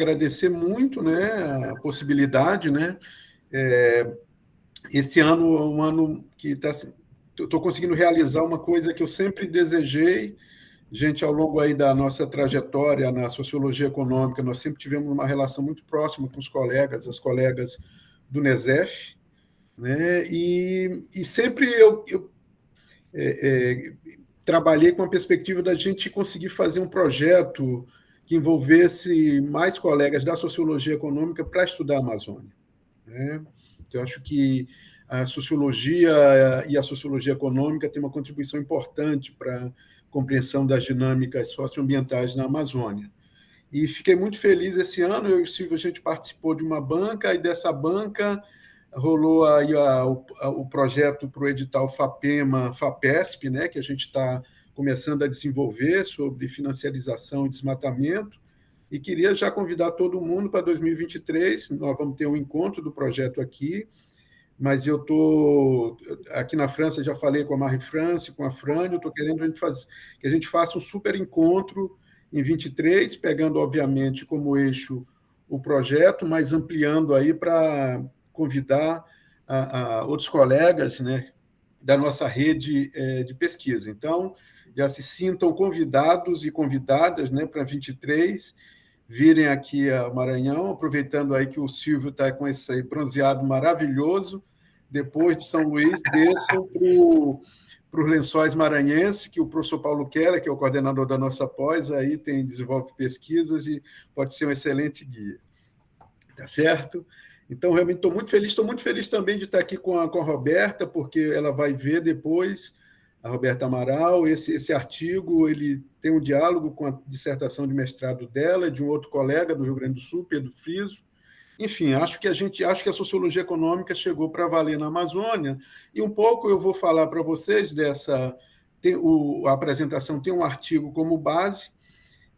agradecer muito, né, a possibilidade, né? Esse ano é um ano que estou conseguindo realizar uma coisa que eu sempre desejei. Gente, ao longo aí da nossa trajetória na sociologia econômica, nós sempre tivemos uma relação muito próxima com os colegas, as colegas do NESEF, né? E sempre eu trabalhei com a perspectiva da gente conseguir fazer um projeto que envolvesse mais colegas da sociologia econômica para estudar a Amazônia, né? Eu acho que a sociologia e a sociologia econômica têm uma contribuição importante para a compreensão das dinâmicas socioambientais na Amazônia. E fiquei muito feliz esse ano, eu e o Silvio, a gente participou de uma banca, e dessa banca rolou aí o projeto para o edital FAPESP, né, que a gente está começando a desenvolver sobre financiarização e desmatamento, e queria já convidar todo mundo para 2023, nós vamos ter um encontro do projeto aqui, mas eu estou aqui na França, já falei com a Marie-France, com a Frânio, estou querendo que a gente faça um super encontro em 23, pegando, obviamente, como eixo o projeto, mas ampliando aí para convidar a outros colegas, né, da nossa rede de pesquisa. Então, já se sintam convidados e convidadas, né, para 23, virem aqui ao Maranhão, aproveitando aí que o Silvio está com esse bronzeado maravilhoso, depois de São Luís, desçam para os Lençóis Maranhenses, que o professor Paulo Keller, que é o coordenador da nossa pós, aí desenvolve pesquisas e pode ser um excelente guia. Tá certo? Então, realmente, estou muito feliz também de estar aqui com a Roberta, porque ela vai ver depois, a Roberta Amaral, esse artigo, ele tem um diálogo com a dissertação de mestrado dela, de um outro colega do Rio Grande do Sul, Pedro Friso. Enfim, acho que a sociologia econômica chegou para valer na Amazônia, e um pouco eu vou falar para vocês a apresentação tem um artigo como base,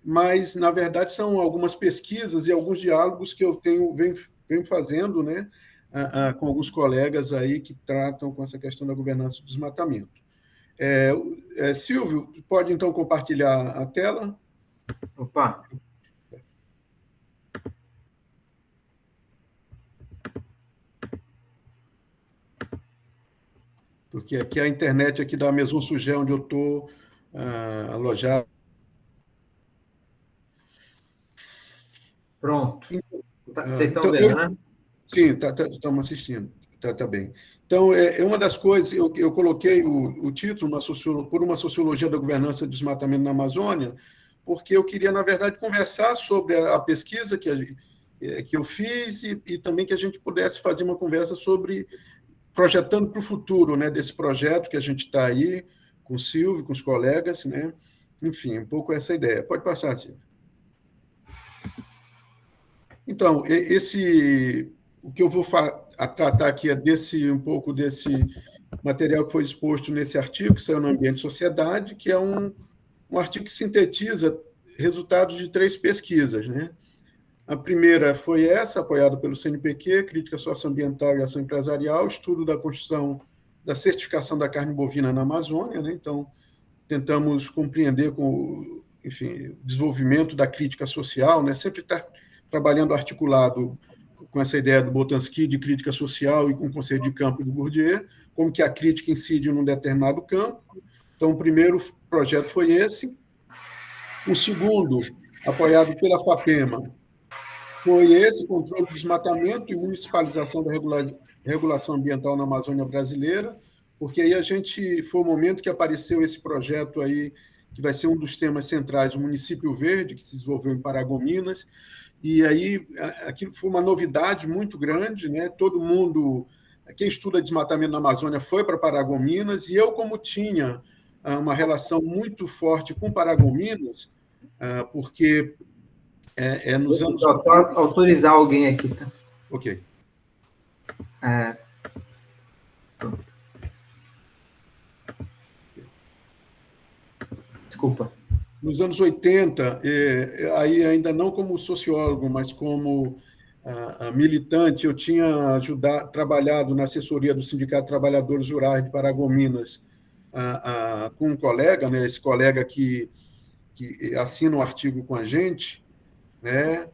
mas, na verdade, são algumas pesquisas e alguns diálogos que eu venho fazendo, né, com alguns colegas aí que tratam com essa questão da governança do desmatamento. Silvio, pode, então, compartilhar a tela? Opa! Porque aqui a internet aqui da Maison Sugé, onde eu estou alojado. Pronto. Vocês estão vendo, né? Sim, estamos assistindo. Tá bem. Então, uma das coisas, eu coloquei o título por uma sociologia da governança do desmatamento na Amazônia, porque eu queria, na verdade, conversar sobre a pesquisa que eu fiz e também que a gente pudesse fazer uma conversa sobre projetando para o futuro, né, desse projeto que a gente está aí, com o Silvio, com os colegas, né? Enfim, um pouco essa ideia. Pode passar, Silvio. Então, o que eu vou tratar aqui é um pouco desse material que foi exposto nesse artigo, que saiu no Ambiente e Sociedade, que é um artigo que sintetiza resultados de 3 pesquisas, né? A primeira foi essa, apoiada pelo CNPq, Crítica Socioambiental e Ação Empresarial, estudo da construção da certificação da carne bovina na Amazônia, né? Então, tentamos compreender o desenvolvimento da crítica social, né? Sempre está trabalhando articulado com essa ideia do Boltanski de crítica social e com o conceito de campo do Bourdieu, como que a crítica incide num determinado campo. Então, o primeiro projeto foi esse. O segundo, apoiado pela FAPEMA, foi esse, controle do desmatamento e municipalização da regulação ambiental na Amazônia brasileira, porque aí foi o momento que apareceu esse projeto aí, que vai ser um dos temas centrais, o Município Verde, que se desenvolveu em Paragominas, e aí aquilo foi uma novidade muito grande, né? Todo mundo, quem estuda desmatamento na Amazônia foi para Paragominas, e eu, como tinha uma relação muito forte com Paragominas, porque nos anos... Só autorizar alguém aqui, tá? Ok. Pronto. Desculpa. Nos anos 80, aí ainda não como sociólogo, mas como militante, eu tinha trabalhado na assessoria do Sindicato de Trabalhadores Rurais de Paragominas com um colega, né, esse colega que assina um artigo com a gente, né,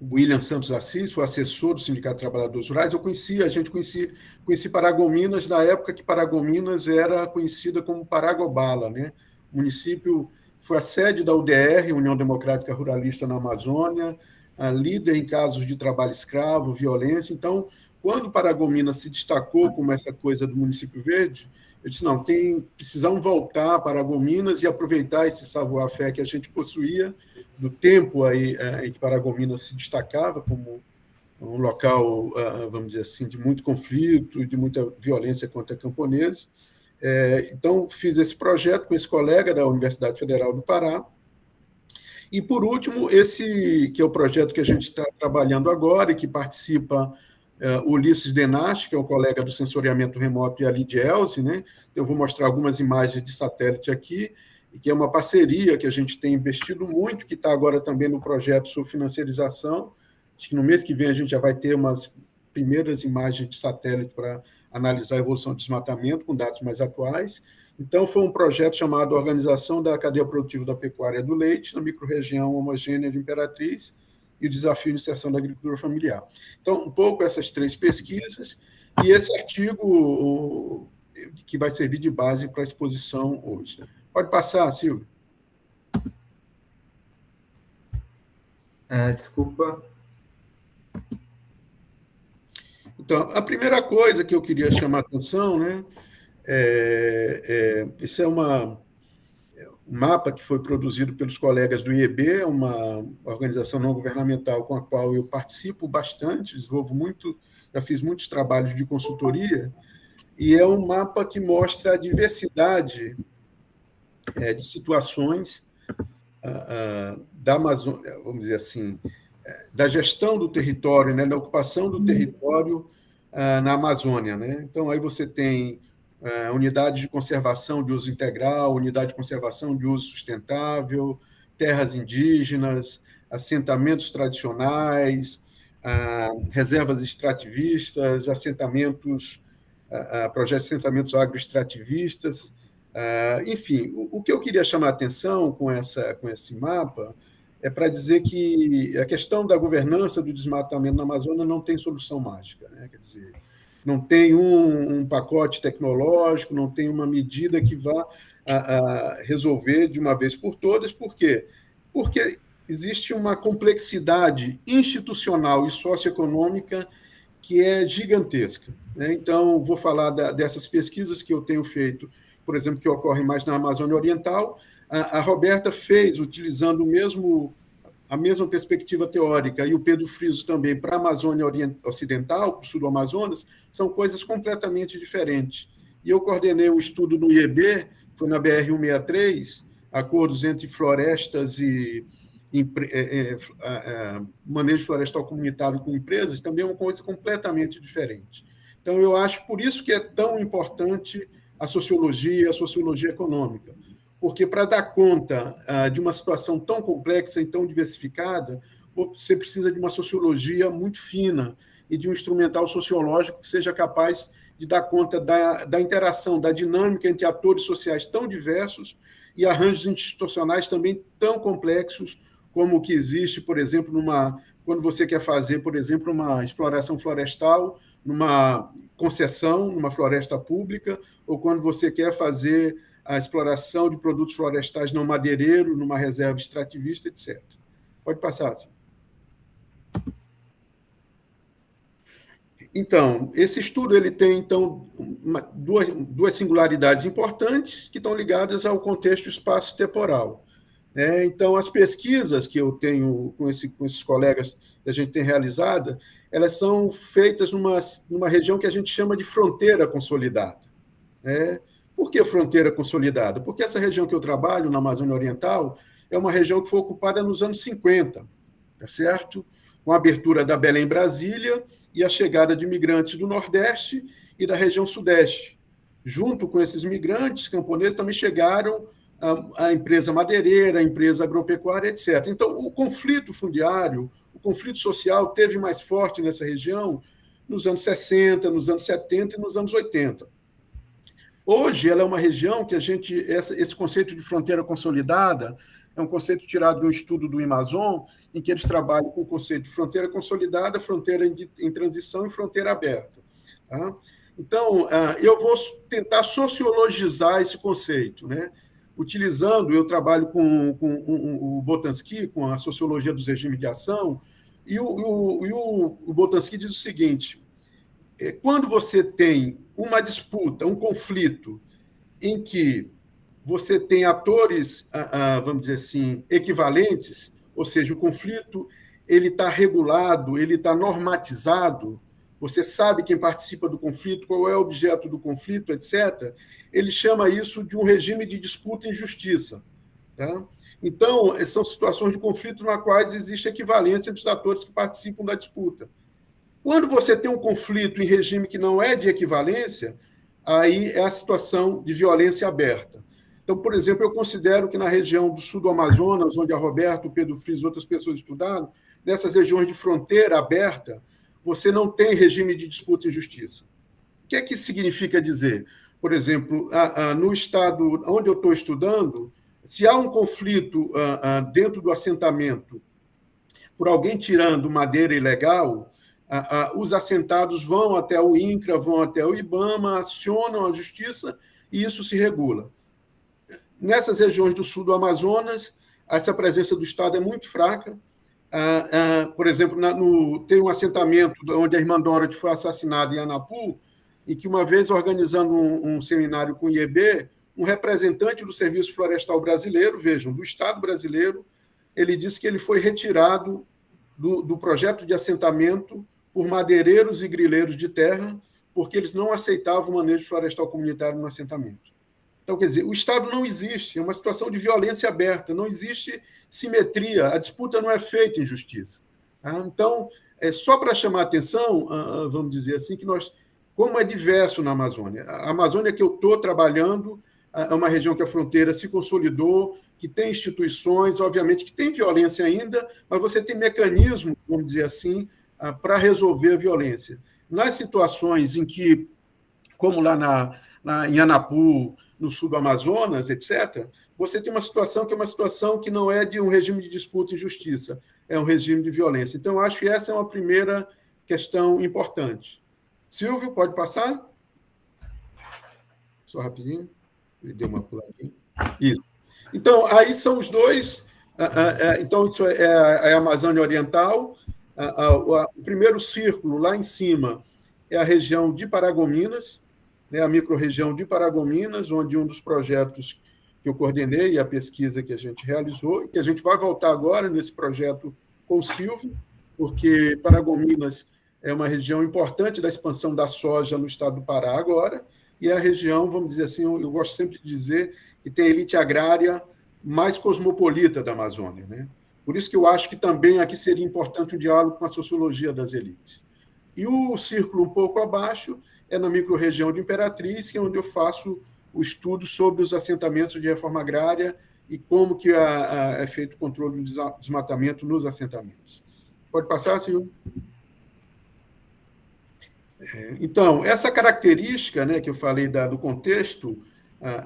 William Santos Assis, foi assessor do Sindicato de Trabalhadores Rurais. Conheci Paragominas na época que Paragominas era conhecida como Paragobala, né? O município foi a sede da UDR, União Democrática Ruralista na Amazônia, a líder em casos de trabalho escravo, violência. Então, quando Paragominas se destacou como essa coisa do município verde, eu disse, não, precisamos voltar a Paragominas e aproveitar esse savoir-faire que a gente possuía, do tempo aí, em que Paragominas se destacava como um local, vamos dizer assim, de muito conflito, de muita violência contra camponeses. Então, fiz esse projeto com esse colega da Universidade Federal do Pará. E, por último, esse que é o projeto que a gente está trabalhando agora e que participa o Ulisses Denach, que é um colega do sensoriamento remoto, e a Lídia Elze, né? Eu vou mostrar algumas imagens de satélite aqui, e que é uma parceria que a gente tem investido muito, que está agora também no projeto sobre financiarização. Acho que no mês que vem a gente já vai ter umas primeiras imagens de satélite para analisar a evolução do desmatamento com dados mais atuais. Então, foi um projeto chamado Organização da Cadeia Produtiva da Pecuária do Leite, na microrregião homogênea de Imperatriz, e o desafio de inserção da agricultura familiar. Então, um pouco essas 3 pesquisas e esse artigo que vai servir de base para a exposição hoje. Pode passar, Silvio. Desculpa. Então, a primeira coisa que eu queria chamar a atenção, né, esse é um mapa que foi produzido pelos colegas do IEB, uma organização não governamental com a qual eu participo bastante, desenvolvo muito, já fiz muitos trabalhos de consultoria, e é um mapa que mostra a diversidade de situações da Amazônia, vamos dizer assim, da gestão do território, né, da ocupação do território na Amazônia, né? Então, aí você tem unidade de conservação de uso integral, unidade de conservação de uso sustentável, terras indígenas, assentamentos tradicionais, reservas extrativistas, projetos de assentamentos agroextrativistas. Enfim, o que eu queria chamar a atenção com esse mapa é para dizer que a questão da governança do desmatamento na Amazônia não tem solução mágica, né? Quer dizer, não tem um pacote tecnológico, não tem uma medida que vá resolver de uma vez por todas. Por quê? Porque existe uma complexidade institucional e socioeconômica que é gigantesca, né? Então, vou falar dessas pesquisas que eu tenho feito, por exemplo, que ocorrem mais na Amazônia Oriental. A Roberta fez, utilizando a mesma perspectiva teórica, e o Pedro Friso também, para a Amazônia Ocidental, para o sul do Amazonas, são coisas completamente diferentes. E eu coordenei um estudo no IEB, foi na BR-163, acordos entre florestas e manejo florestal comunitário com empresas, também é uma coisa completamente diferente. Então, eu acho por isso que é tão importante a sociologia econômica, porque para dar conta de uma situação tão complexa e tão diversificada, você precisa de uma sociologia muito fina e de um instrumental sociológico que seja capaz de dar conta da interação, da dinâmica entre atores sociais tão diversos e arranjos institucionais também tão complexos como o que existe, por exemplo, quando você quer fazer, por exemplo, uma exploração florestal, numa concessão, numa floresta pública, ou quando você quer fazer a exploração de produtos florestais não madeireiro, numa reserva extrativista, etc. Pode passar, senhor. Então, esse estudo ele tem duas singularidades importantes que estão ligadas ao contexto espaço-temporal. Então, as pesquisas que eu tenho com esses colegas que a gente tem realizado, elas são feitas numa região que a gente chama de fronteira consolidada. Por que fronteira consolidada? Porque essa região que eu trabalho, na Amazônia Oriental, é uma região que foi ocupada nos anos 50, tá certo? Com a abertura da Belém-Brasília e a chegada de imigrantes do Nordeste e da região Sudeste. Junto com esses migrantes camponeses também chegaram a empresa madeireira, a empresa agropecuária, etc. Então, o conflito fundiário, o conflito social teve mais forte nessa região nos anos 60, nos anos 70 e nos anos 80. Hoje, ela é uma região que esse conceito de fronteira consolidada é um conceito tirado de um estudo do Amazon, em que eles trabalham com o conceito de fronteira consolidada, fronteira em transição e fronteira aberta. Tá? Então, eu vou tentar sociologizar esse conceito, né? Utilizando, eu trabalho com o Boltanski, com a sociologia dos regimes de ação, e o Boltanski diz o seguinte: quando você tem uma disputa, um conflito, em que você tem atores, vamos dizer assim, equivalentes, ou seja, o conflito ele está regulado, ele está normatizado, você sabe quem participa do conflito, qual é o objeto do conflito, etc., ele chama isso de um regime de disputa em justiça. Tá? Então, são situações de conflito nas quais existe equivalência dos atores que participam da disputa. Quando você tem um conflito em regime que não é de equivalência, aí é a situação de violência aberta. Então, por exemplo, eu considero que na região do sul do Amazonas, onde a Roberto, o Pedro Friis e outras pessoas estudaram, nessas regiões de fronteira aberta, você não tem regime de disputa em justiça. O que é que isso significa dizer? Por exemplo, no estado onde eu estou estudando, se há um conflito dentro do assentamento por alguém tirando madeira ilegal, os assentados vão até o INCRA, vão até o IBAMA, acionam a justiça e isso se regula. Nessas regiões do sul do Amazonas, essa presença do Estado é muito fraca. Por exemplo, tem um assentamento onde a irmã Dorothy foi assassinada em Anapu, e que uma vez organizando um seminário com o IEB, um representante do Serviço Florestal Brasileiro, vejam, do Estado brasileiro, ele disse que ele foi retirado do projeto de assentamento por madeireiros e grileiros de terra, porque eles não aceitavam o manejo florestal comunitário no assentamento. Então, quer dizer, o Estado não existe, é uma situação de violência aberta, não existe simetria, a disputa não é feita em justiça. Tá? Então, só para chamar a atenção, vamos dizer assim, que como é diverso na Amazônia. A Amazônia que eu estou trabalhando é uma região que a fronteira se consolidou, que tem instituições, obviamente que tem violência ainda, mas você tem mecanismos, vamos dizer assim, para resolver a violência. Nas situações em que, como lá em Anapu, no sul do Amazonas, etc., você tem uma situação que é uma situação que não é de um regime de disputa e justiça, é um regime de violência. Então, eu acho que essa é uma primeira questão importante. Silvio, pode passar? Só rapidinho. Ele deu uma puladinha. Isso. Então, aí são os dois. Então, isso é a Amazônia Oriental. O primeiro círculo, lá em cima, é a região de Paragominas, a microrregião de Paragominas, onde um dos projetos que eu coordenei, a pesquisa que a gente realizou, e que a gente vai voltar agora nesse projeto com o Silvio, porque Paragominas é uma região importante da expansão da soja no estado do Pará agora, e é a região, vamos dizer assim, eu gosto sempre de dizer, que tem a elite agrária mais cosmopolita da Amazônia. Né? Por isso que eu acho que também aqui seria importante um diálogo com a sociologia das elites. E o círculo um pouco abaixo é na microrregião de Imperatriz, que é onde eu faço o estudo sobre os assentamentos de reforma agrária e como que é feito o controle do desmatamento nos assentamentos. Pode passar, Silvio? Então, essa característica, né, que eu falei do contexto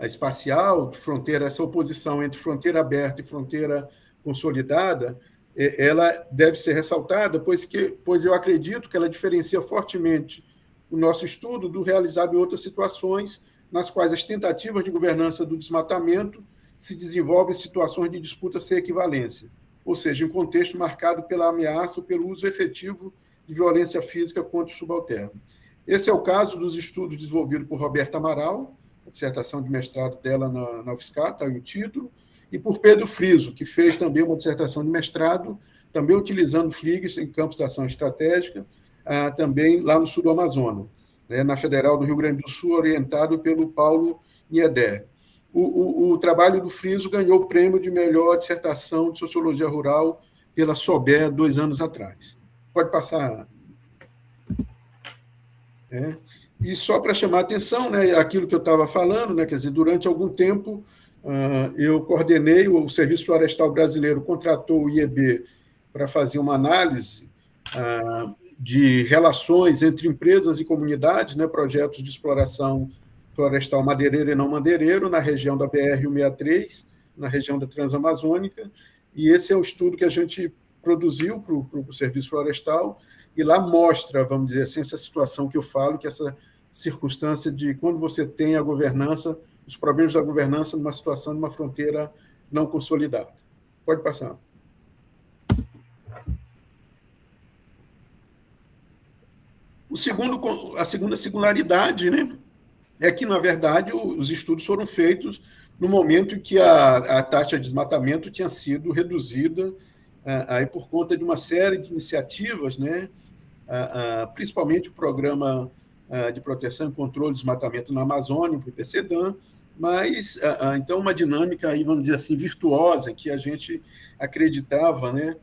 espacial, de fronteira, essa oposição entre fronteira aberta e fronteira consolidada, ela deve ser ressaltada, pois eu acredito que ela diferencia fortemente o nosso estudo do realizado em outras situações, nas quais as tentativas de governança do desmatamento se desenvolvem em situações de disputa sem equivalência, ou seja, em contexto marcado pela ameaça ou pelo uso efetivo de violência física contra o subalterno. Esse é o caso dos estudos desenvolvidos por Roberta Amaral, a dissertação de mestrado dela na UFSCar, está aí o título, e por Pedro Friso, que fez também uma dissertação de mestrado, também utilizando FLIGS em campos de ação estratégica, também lá no sul do Amazonas, né, na Federal do Rio Grande do Sul, orientado pelo Paulo Nieder. O trabalho do Friso ganhou o prêmio de melhor dissertação de sociologia rural pela SOBER 2 anos atrás. Pode passar. E só para chamar a atenção, né, aquilo que eu estava falando, né, quer dizer, durante algum tempo eu coordenei, o Serviço Florestal Brasileiro contratou o IEB para fazer uma análise de relações entre empresas e comunidades, né, projetos de exploração florestal madeireiro e não madeireiro, na região da BR-163, na região da Transamazônica, e esse é o estudo que a gente produziu para o Serviço Florestal, e lá mostra, vamos dizer assim, essa situação que eu falo, que essa circunstância de quando você tem a governança, os problemas da governança numa situação de uma fronteira não consolidada. Pode passar. A segunda singularidade, né, é que, na verdade, os estudos foram feitos no momento em que a taxa de desmatamento tinha sido reduzida aí por conta de uma série de iniciativas, né, principalmente o Programa de Proteção e Controle do Desmatamento na Amazônia, o PPCDAM, mas, então, uma dinâmica, aí, vamos dizer assim, virtuosa, que a gente acreditava, né,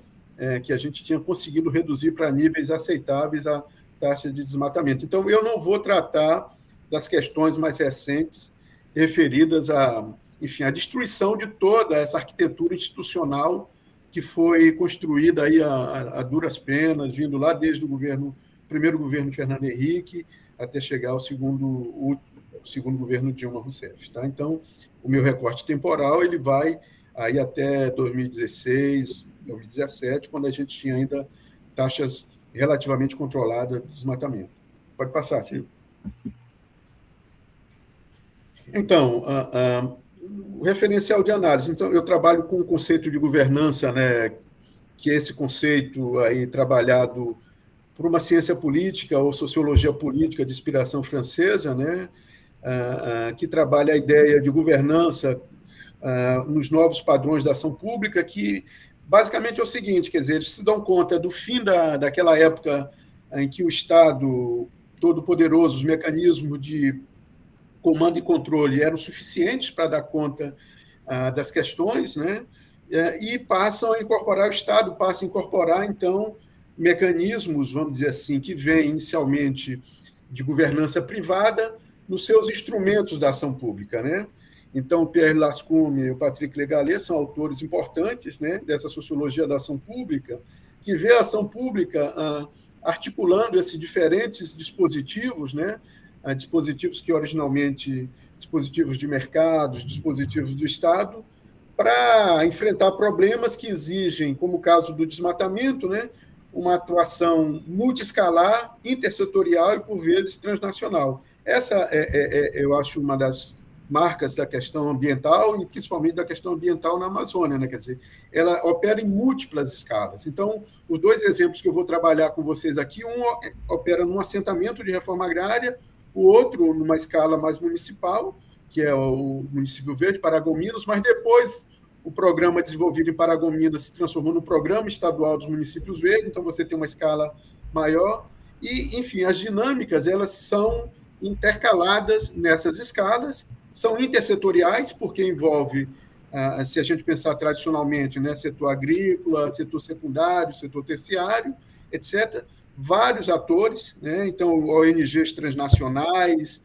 que a gente tinha conseguido reduzir para níveis aceitáveis a taxa de desmatamento. Então, eu não vou tratar das questões mais recentes referidas enfim, à destruição de toda essa arquitetura institucional que foi construída aí a duras penas, vindo lá desde o primeiro governo Fernando Henrique até chegar ao segundo governo Dilma Rousseff. Tá? Então, o meu recorte temporal ele vai aí até 2016, 2017, quando a gente tinha ainda taxas relativamente controladas de desmatamento. Pode passar, Silvio. Então, o referencial de análise. Então, eu trabalho com o conceito de governança, né, que é esse conceito aí trabalhado por uma ciência política ou sociologia política de inspiração francesa, né, que trabalha a ideia de governança nos novos padrões da ação pública, que basicamente é o seguinte, quer dizer, eles se dão conta do fim daquela época em que o Estado todo-poderoso, os mecanismos de comando e controle eram suficientes para dar conta das questões, né? E passam a incorporar, o Estado passa a incorporar, então, mecanismos, vamos dizer assim, que vêm inicialmente de governança privada nos seus instrumentos da ação pública, né? Então, o Pierre Lascoume e o Patrick Legalé são autores importantes, né, dessa sociologia da ação pública, que vê a ação pública articulando esses diferentes dispositivos, né, dispositivos que originalmente dispositivos de mercado, dispositivos do Estado, para enfrentar problemas que exigem, como o caso do desmatamento, né, uma atuação multiescalar, intersetorial e, por vezes, transnacional. Essa eu acho, uma das marcas da questão ambiental e, principalmente, da questão ambiental na Amazônia, né? Quer dizer, ela opera em múltiplas escalas. Então, os dois exemplos que eu vou trabalhar com vocês aqui, um opera num assentamento de reforma agrária, o outro numa escala mais municipal, que é o município verde, Paragominas, mas depois o programa desenvolvido em Paragominas se transformou no Programa Estadual dos Municípios Verdes, então você tem uma escala maior, e, enfim, as dinâmicas, elas são intercaladas nessas escalas, são intersetoriais, porque envolve, se a gente pensar tradicionalmente, né, setor agrícola, setor secundário, setor terciário, etc., vários atores, né, então ONGs transnacionais,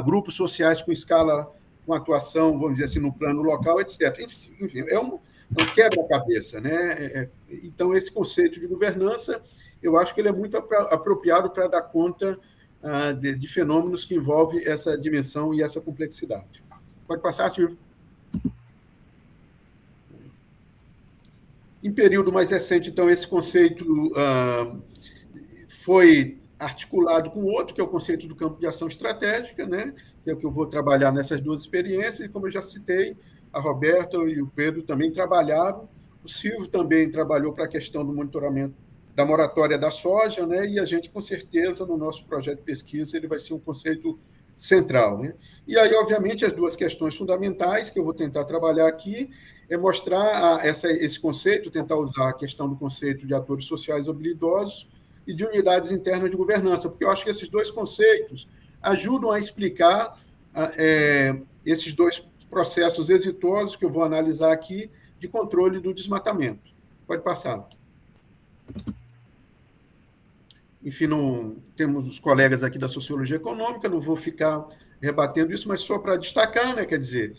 grupos sociais com escala, com atuação, vamos dizer assim, no plano local, etc. Enfim, é um quebra-cabeça, né? Então, esse conceito de governança, eu acho que ele é muito apropriado para dar conta de fenômenos que envolvem essa dimensão e essa complexidade. Pode passar, Silvio? Em período mais recente, então, esse conceito foi articulado com outro, que é o conceito do campo de ação estratégica, né? Que é o que eu vou trabalhar nessas duas experiências, e como eu já citei, a Roberta e o Pedro também trabalharam, o Silvio também trabalhou para a questão do monitoramento da moratória da soja, né? E a gente, com certeza, no nosso projeto de pesquisa, ele vai ser um conceito central, né? E aí, obviamente, as duas questões fundamentais que eu vou tentar trabalhar aqui é mostrar esse conceito, tentar usar a questão do conceito de atores sociais habilidosos e de unidades internas de governança, porque eu acho que esses dois conceitos ajudam a explicar esses dois processos exitosos que eu vou analisar aqui de controle do desmatamento. Pode passar. Enfim, não, temos os colegas aqui da sociologia econômica, não vou ficar rebatendo isso, mas só para destacar, né, quer dizer,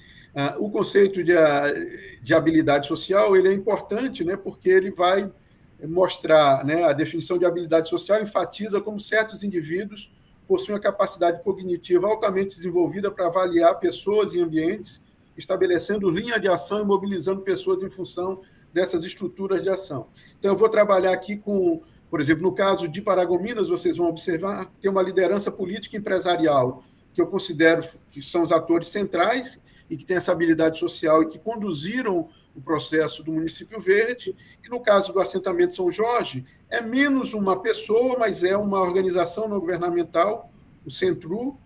o conceito de habilidade social ele é importante, né, porque ele vai mostrar, né, a definição de habilidade social enfatiza como certos indivíduos possuem a capacidade cognitiva altamente desenvolvida para avaliar pessoas e ambientes estabelecendo linha de ação e mobilizando pessoas em função dessas estruturas de ação. Então, eu vou trabalhar aqui com, por exemplo, no caso de Paragominas, vocês vão observar, tem uma liderança política e empresarial, que eu considero que são os atores centrais e que têm essa habilidade social e que conduziram o processo do Município Verde. E no caso do assentamento São Jorge, é menos uma pessoa, mas é uma organização não governamental, o Centru,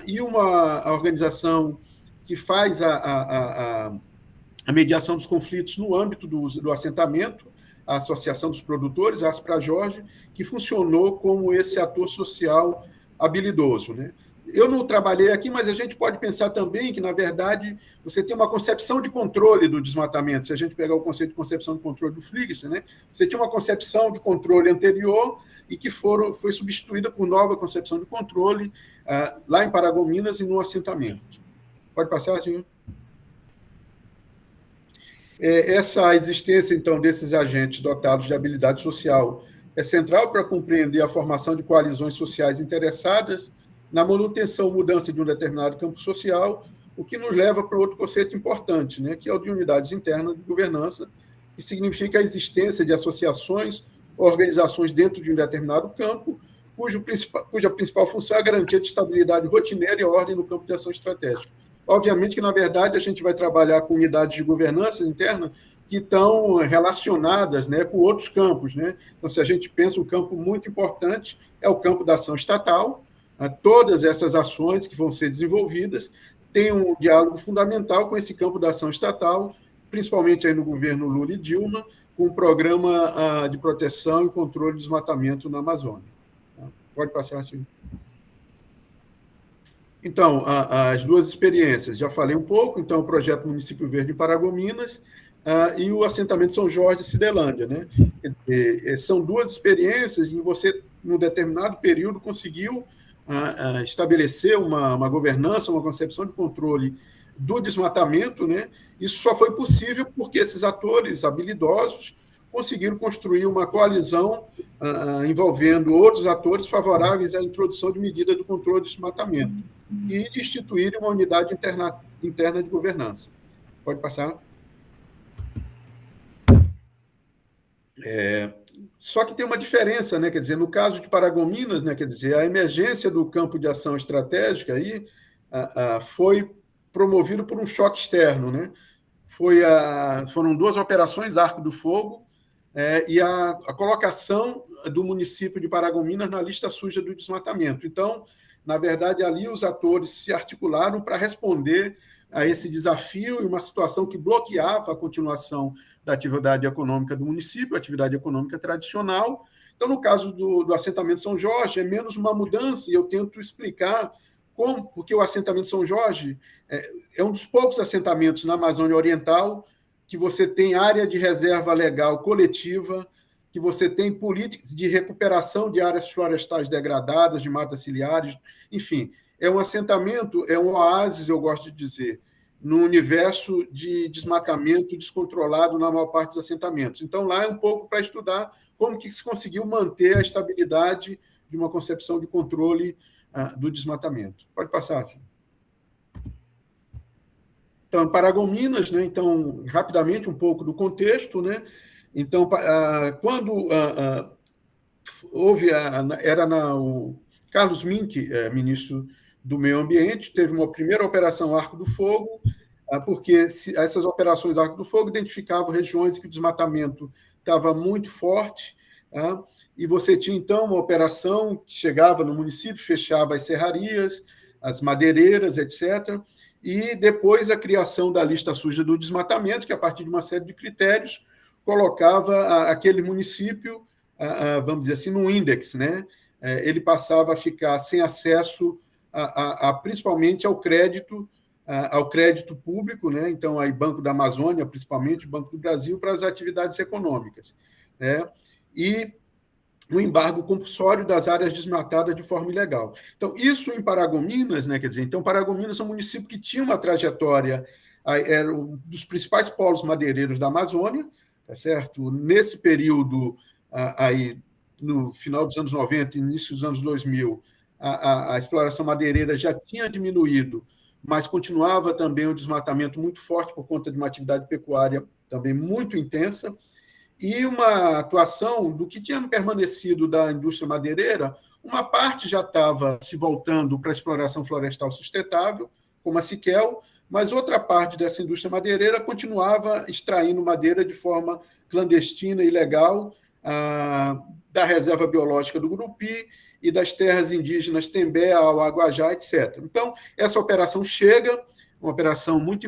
e uma organização que faz a mediação dos conflitos no âmbito do assentamento, a Associação dos Produtores, a Aspra Jorge, que funcionou como esse ator social habilidoso, né? Eu não trabalhei aqui, mas a gente pode pensar também que, na verdade, você tem uma concepção de controle do desmatamento. Se a gente pegar o conceito de concepção de controle do Pfliegster, né, você tinha uma concepção de controle anterior e que foi substituída por nova concepção de controle lá em Paragominas e no assentamento. Pode passar, Tinho? Essa existência, então, desses agentes dotados de habilidade social é central para compreender a formação de coalizões sociais interessadas na manutenção ou mudança de um determinado campo social, o que nos leva para outro conceito importante, né, que é o de unidades internas de governança, que significa a existência de associações, organizações dentro de um determinado campo, cuja principal função é a garantia de estabilidade rotineira e ordem no campo de ação estratégica. Obviamente que, na verdade, a gente vai trabalhar com unidades de governança interna que estão relacionadas, né, com outros campos, né? Então, se a gente pensa um campo muito importante, é o campo da ação estatal. Todas essas ações que vão ser desenvolvidas têm um diálogo fundamental com esse campo da ação estatal, principalmente aí no governo Lula e Dilma, com o programa de proteção e controle do desmatamento na Amazônia. Pode passar, Silvio. Então, as duas experiências, já falei um pouco, então, o projeto Município Verde de Paragominas e o assentamento São Jorge e Cidelândia, né? Quer dizer, são duas experiências em que você, num determinado período, conseguiu estabelecer uma governança, uma concepção de controle do desmatamento, né? Isso só foi possível porque esses atores habilidosos conseguiram construir uma coalizão envolvendo outros atores favoráveis à introdução de medidas do controle do desmatamento e de instituir uma unidade interna de governança. Pode passar. Só que tem uma diferença, né? Quer dizer, no caso de Paragominas, né? Quer dizer, a emergência do campo de ação estratégica aí foi promovido por um choque externo, né? Foram duas operações Arco do Fogo e a colocação do município de Paragominas na lista suja do desmatamento. Então, na verdade, ali os atores se articularam para responder a esse desafio e uma situação que bloqueava a continuação da atividade econômica do município, a atividade econômica tradicional. Então, no caso do assentamento São Jorge, é menos uma mudança, e eu tento explicar como, porque o assentamento São Jorge é um dos poucos assentamentos na Amazônia Oriental que você tem área de reserva legal coletiva, que você tem políticas de recuperação de áreas florestais degradadas, de matas ciliares, enfim, é um assentamento, é um oásis, eu gosto de dizer, no universo de desmatamento descontrolado na maior parte dos assentamentos. Então, lá é um pouco para estudar como que se conseguiu manter a estabilidade de uma concepção de controle do desmatamento. Pode passar. Então, Paragominas, né? Então, rapidamente, um pouco do contexto, né? Então, quando houve, o Carlos Mink, ministro do Meio Ambiente, teve uma primeira operação Arco do Fogo, porque essas operações Arco do Fogo identificavam regiões que o desmatamento estava muito forte, e você tinha, então, uma operação que chegava no município, fechava as serrarias, as madeireiras, etc., e depois a criação da lista suja do desmatamento, que, a partir de uma série de critérios, colocava aquele município, vamos dizer assim, num índex, né? Ele passava a ficar sem acesso principalmente ao crédito público, né? Então, aí Banco da Amazônia, principalmente, Banco do Brasil, para as atividades econômicas, né? E o embargo compulsório das áreas desmatadas de forma ilegal. Então, isso em Paragominas, né? Quer dizer, então, Paragominas é um município que tinha uma trajetória, era um dos principais polos madeireiros da Amazônia, tá certo? Nesse período, aí, no final dos anos 90, início dos anos 2000, a exploração madeireira já tinha diminuído mas continuava também o desmatamento muito forte por conta de uma atividade pecuária também muito intensa, e uma atuação do que tinha permanecido da indústria madeireira. Uma parte já estava se voltando para a exploração florestal sustentável, como a Siquel, mas outra parte dessa indústria madeireira continuava extraindo madeira de forma clandestina e ilegal da reserva biológica do Gurupi e das terras indígenas Tembé, Auaguajá, etc. Então, essa operação chega, uma operação muito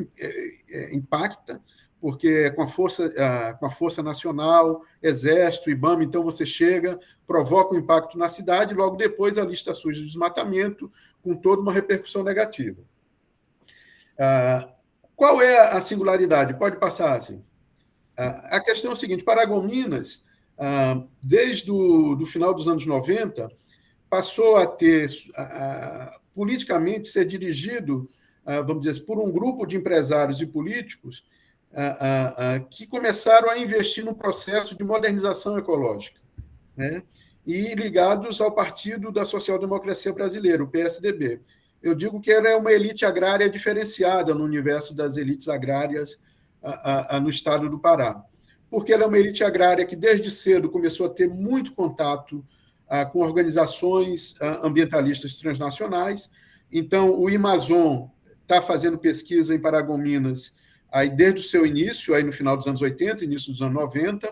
impacta, porque com a Força Nacional, Exército, IBAMA, então você chega, provoca um impacto na cidade, e logo depois a lista surge de desmatamento, com toda uma repercussão negativa. Qual é a singularidade? Pode passar, assim. A questão é a seguinte: Paragominas, desde o final dos anos 90, passou a ter, politicamente, ser dirigido, vamos dizer, por um grupo de empresários e políticos que começaram a investir no processo de modernização ecológica, né? E ligados ao Partido da Social Democracia Brasileira, o PSDB. Eu digo que ela é uma elite agrária diferenciada no universo das elites agrárias no estado do Pará, porque ela é uma elite agrária que, desde cedo, começou a ter muito contato com organizações ambientalistas transnacionais. Então, o Amazon está fazendo pesquisa em Paragominas aí desde o seu início, aí no final dos anos 80, início dos anos 90.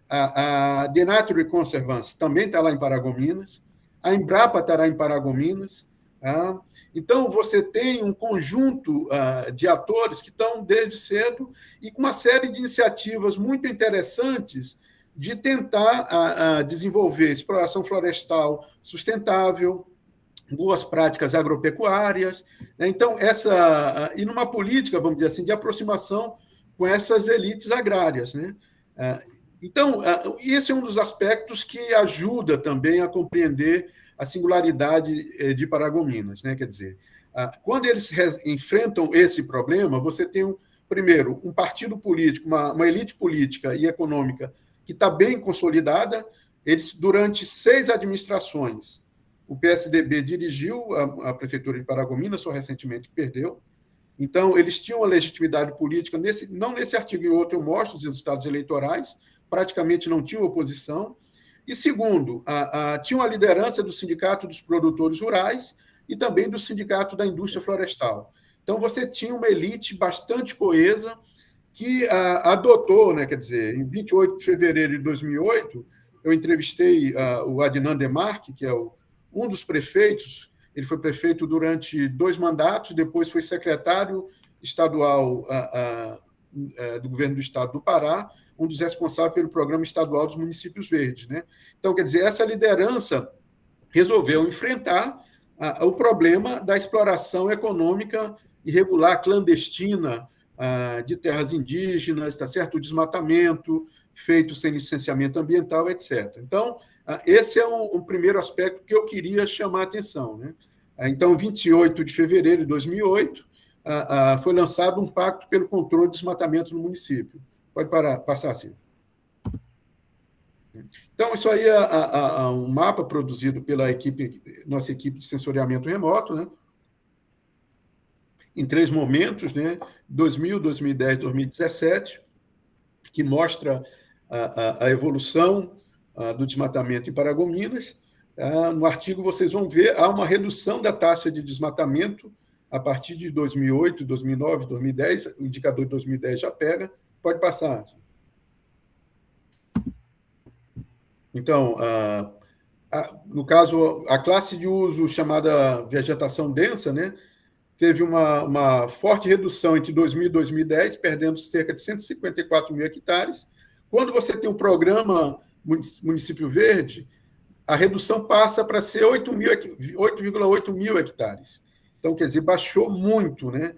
A The Nature Conservancy também está lá em Paragominas, a Embrapa estará em Paragominas. Então, você tem um conjunto de atores que estão desde cedo e com uma série de iniciativas muito interessantes de tentar desenvolver exploração florestal sustentável, boas práticas agropecuárias, né? Então, e numa política, vamos dizer assim, de aproximação com essas elites agrárias, né? Então, esse é um dos aspectos que ajuda também a compreender a singularidade de Paragominas, né? Quer dizer, quando eles enfrentam esse problema, você tem, primeiro, um partido político, uma elite política e econômica que está bem consolidada. Eles, durante 6 administrações, o PSDB dirigiu a prefeitura de Paragominas, só recentemente perdeu. Então, eles tinham a legitimidade política, não nesse artigo, em outro eu mostro os resultados eleitorais, praticamente não tinha oposição. E, segundo, tinha a liderança do Sindicato dos Produtores Rurais e também do Sindicato da Indústria Florestal. Então, você tinha uma elite bastante coesa que adotou, né, quer dizer, em 28 de fevereiro de 2008, eu entrevistei o Adnan Demarque, que é um dos prefeitos. Ele foi prefeito durante 2 mandatos, depois foi secretário estadual do governo do estado do Pará, um dos responsáveis pelo Programa Estadual dos Municípios Verdes, né? Então, quer dizer, essa liderança resolveu enfrentar o problema da exploração econômica irregular, clandestina, de terras indígenas, tá certo? O desmatamento feito sem licenciamento ambiental, etc. Então, esse é um primeiro aspecto que eu queria chamar a atenção, né? Então, 28 de fevereiro de 2008, foi lançado um pacto pelo controle do desmatamento no município. Pode passar, assim. Então, isso aí é um mapa produzido pela nossa equipe de sensoriamento remoto, né? Em 3 momentos, né? 2000, 2010, 2017, que mostra a evolução do desmatamento em Paragominas. No artigo, vocês vão ver, há uma redução da taxa de desmatamento a partir de 2008, 2009, 2010. O indicador de 2010 já pega. Pode passar. Então, no caso, a classe de uso chamada vegetação densa, né, teve uma forte redução entre 2000 e 2010, perdendo cerca de 154 mil hectares. Quando você tem um programa Município Verde, a redução passa para ser 8,8 mil hectares. Então, quer dizer, baixou muito, né?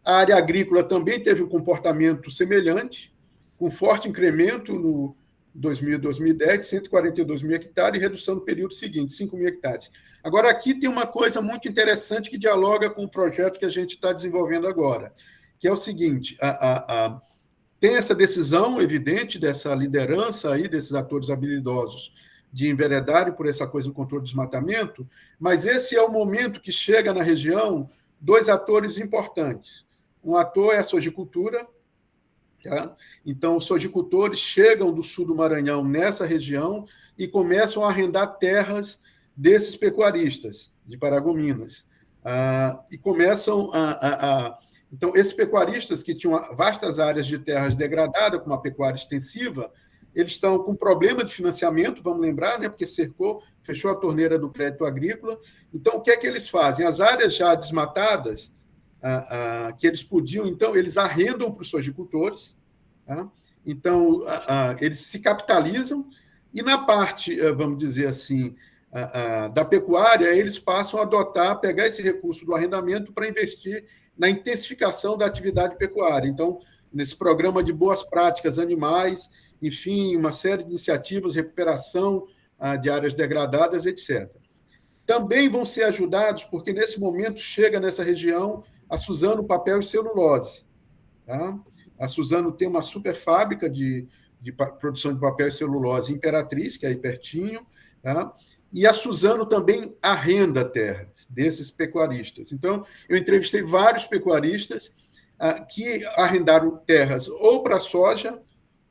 A área agrícola também teve um comportamento semelhante, com forte incremento no 2000 e 2010, 142 mil hectares, e redução no período seguinte, 5 mil hectares. Agora, aqui tem uma coisa muito interessante que dialoga com o projeto que a gente está desenvolvendo agora, que é o seguinte: tem essa decisão evidente dessa liderança aí, desses atores habilidosos, de enveredarem por essa coisa do controle do desmatamento, mas esse é o momento que chega na região dois atores importantes. Um ator é a sojicultura, tá? Então, os sojicultores chegam do sul do Maranhão nessa região e começam a arrendar terras desses pecuaristas de Paragominas. E começam Então, esses pecuaristas que tinham vastas áreas de terras degradadas, com uma pecuária extensiva, eles estão com problema de financiamento, vamos lembrar, né, porque fechou a torneira do crédito agrícola. Então, o que é que eles fazem? As áreas já desmatadas, que eles podiam, então, eles arrendam para os sojicultores, tá? Então, eles se capitalizam, e na parte, vamos dizer assim, da pecuária, eles passam a pegar esse recurso do arrendamento para investir na intensificação da atividade pecuária. Então, nesse programa de boas práticas animais, enfim, uma série de iniciativas, recuperação de áreas degradadas, etc. Também vão ser ajudados, porque nesse momento chega nessa região a Suzano Papel e Celulose. Tá? A Suzano tem uma super fábrica de produção de papel e celulose Imperatriz, que é aí pertinho, tá? E a Suzano também arrenda terras desses pecuaristas. Então, eu entrevistei vários pecuaristas que arrendaram terras ou para soja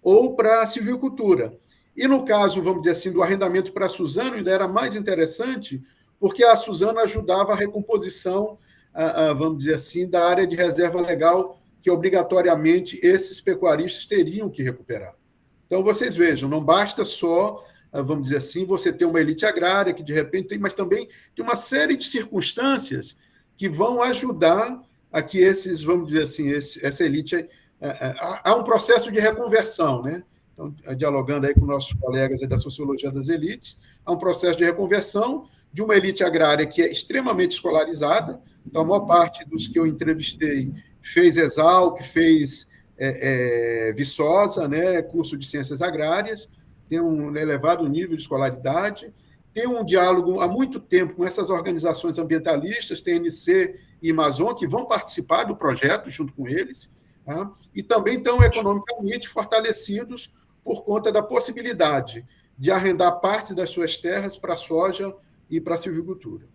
ou para silvicultura. E no caso, vamos dizer assim, do arrendamento para a Suzano, ainda era mais interessante, porque a Suzano ajudava a recomposição, vamos dizer assim, da área de reserva legal que obrigatoriamente esses pecuaristas teriam que recuperar. Então, vocês vejam, não basta só, vamos dizer assim, você ter uma elite agrária que de repente tem, mas também tem uma série de circunstâncias que vão ajudar a que esses, vamos dizer assim, essa elite... Há um processo de reconversão, né? Então, dialogando aí com nossos colegas da Sociologia das Elites, há um processo de reconversão de uma elite agrária que é extremamente escolarizada. Então, a maior parte dos que eu entrevistei fez Exalc, fez Viçosa, né, curso de Ciências Agrárias, tem um elevado nível de escolaridade, tem um diálogo há muito tempo com essas organizações ambientalistas, TNC e Amazon, que vão participar do projeto junto com eles, tá? E também estão economicamente fortalecidos por conta da possibilidade de arrendar parte das suas terras para soja e para silvicultura.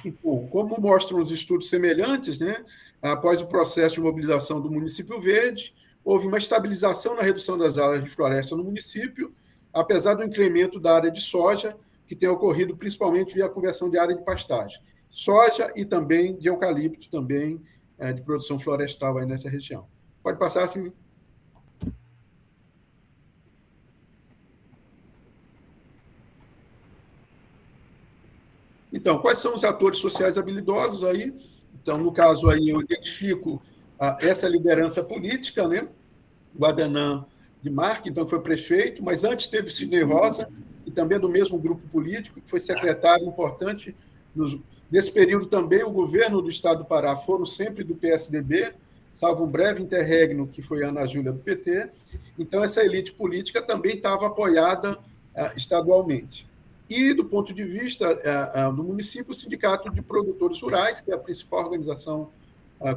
Então, como mostram os estudos semelhantes, né, após o processo de mobilização do município verde, houve uma estabilização na redução das áreas de floresta no município, apesar do incremento da área de soja, que tem ocorrido principalmente via conversão de área de pastagem. Soja e também de eucalipto, também de produção florestal aí nessa região. Pode passar, Felipe. Então, quais são os atores sociais habilidosos aí? Então, no caso aí, eu identifico essa liderança política, né? O Adanã de Marque, então, que foi prefeito, mas antes teve o Sidney Rosa, que também é do mesmo grupo político, que foi secretário importante. Nesse período também, o governo do Estado do Pará foram sempre do PSDB, salvo um breve interregno, que foi a Ana Júlia do PT. Então, essa elite política também estava apoiada estadualmente. E, do ponto de vista do município, o Sindicato de Produtores Rurais, que é a principal organização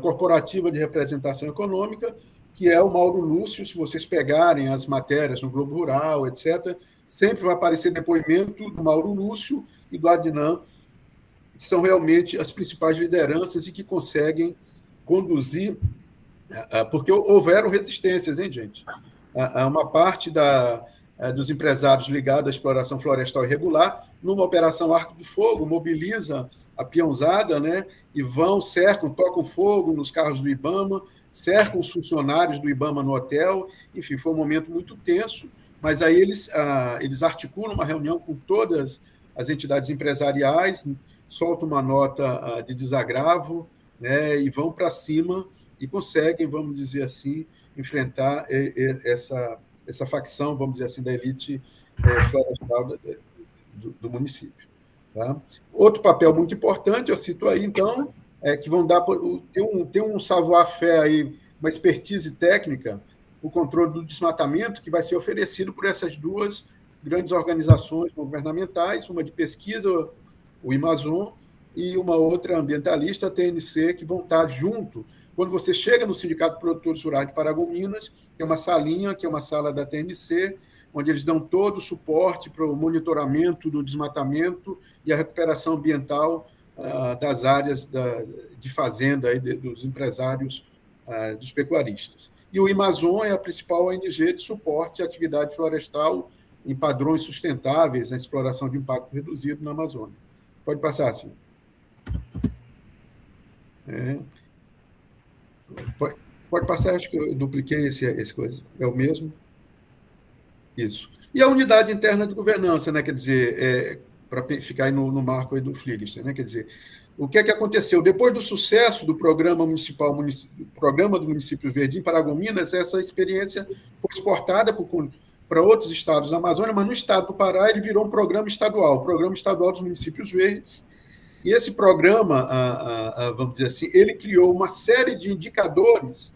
corporativa de representação econômica, que é o Mauro Lúcio. Se vocês pegarem as matérias no Globo Rural, etc., sempre vai aparecer depoimento do Mauro Lúcio e do Adnan, que são realmente as principais lideranças e que conseguem conduzir, porque houveram resistências, hein, gente? Uma parte dos empresários ligados à exploração florestal irregular, numa operação Arco do Fogo, mobiliza a peãozada, né, e cercam, tocam fogo nos carros do IBAMA, cercam os funcionários do IBAMA no hotel. Enfim, foi um momento muito tenso, mas aí eles articulam uma reunião com todas as entidades empresariais, soltam uma nota de desagravo, né, e vão para cima e conseguem, vamos dizer assim, enfrentar essa facção, vamos dizer assim, da elite florestal do município. Tá? Outro papel muito importante, eu cito aí, então, que vão dar... Tem um savoir-faire aí, uma expertise técnica, o controle do desmatamento, que vai ser oferecido por essas duas grandes organizações governamentais, uma de pesquisa, o Amazon, e uma outra ambientalista, a TNC, que vão estar junto. Quando você chega no Sindicato de Produtores Rurais de Paragominas, tem uma salinha, que é uma sala da TNC, onde eles dão todo o suporte para o monitoramento do desmatamento e a recuperação ambiental das áreas de fazenda aí, dos empresários, dos pecuaristas. E o Amazon é a principal ONG de suporte à atividade florestal em padrões sustentáveis, na exploração de impacto reduzido na Amazônia. Pode passar, senhor. Pode passar, acho que eu dupliquei esse coisa. É o mesmo? Isso. E a unidade interna de governança, né? Quer dizer, para ficar aí no marco aí do Fliegster, né? Quer dizer, o que é que aconteceu? Depois do sucesso do programa municipal, programa do Município Verde em Paragominas, essa experiência foi exportada para outros estados da Amazônia, mas no estado do Pará ele virou um programa estadual, o Programa Estadual dos Municípios Verdes. E esse programa, vamos dizer assim, ele criou uma série de indicadores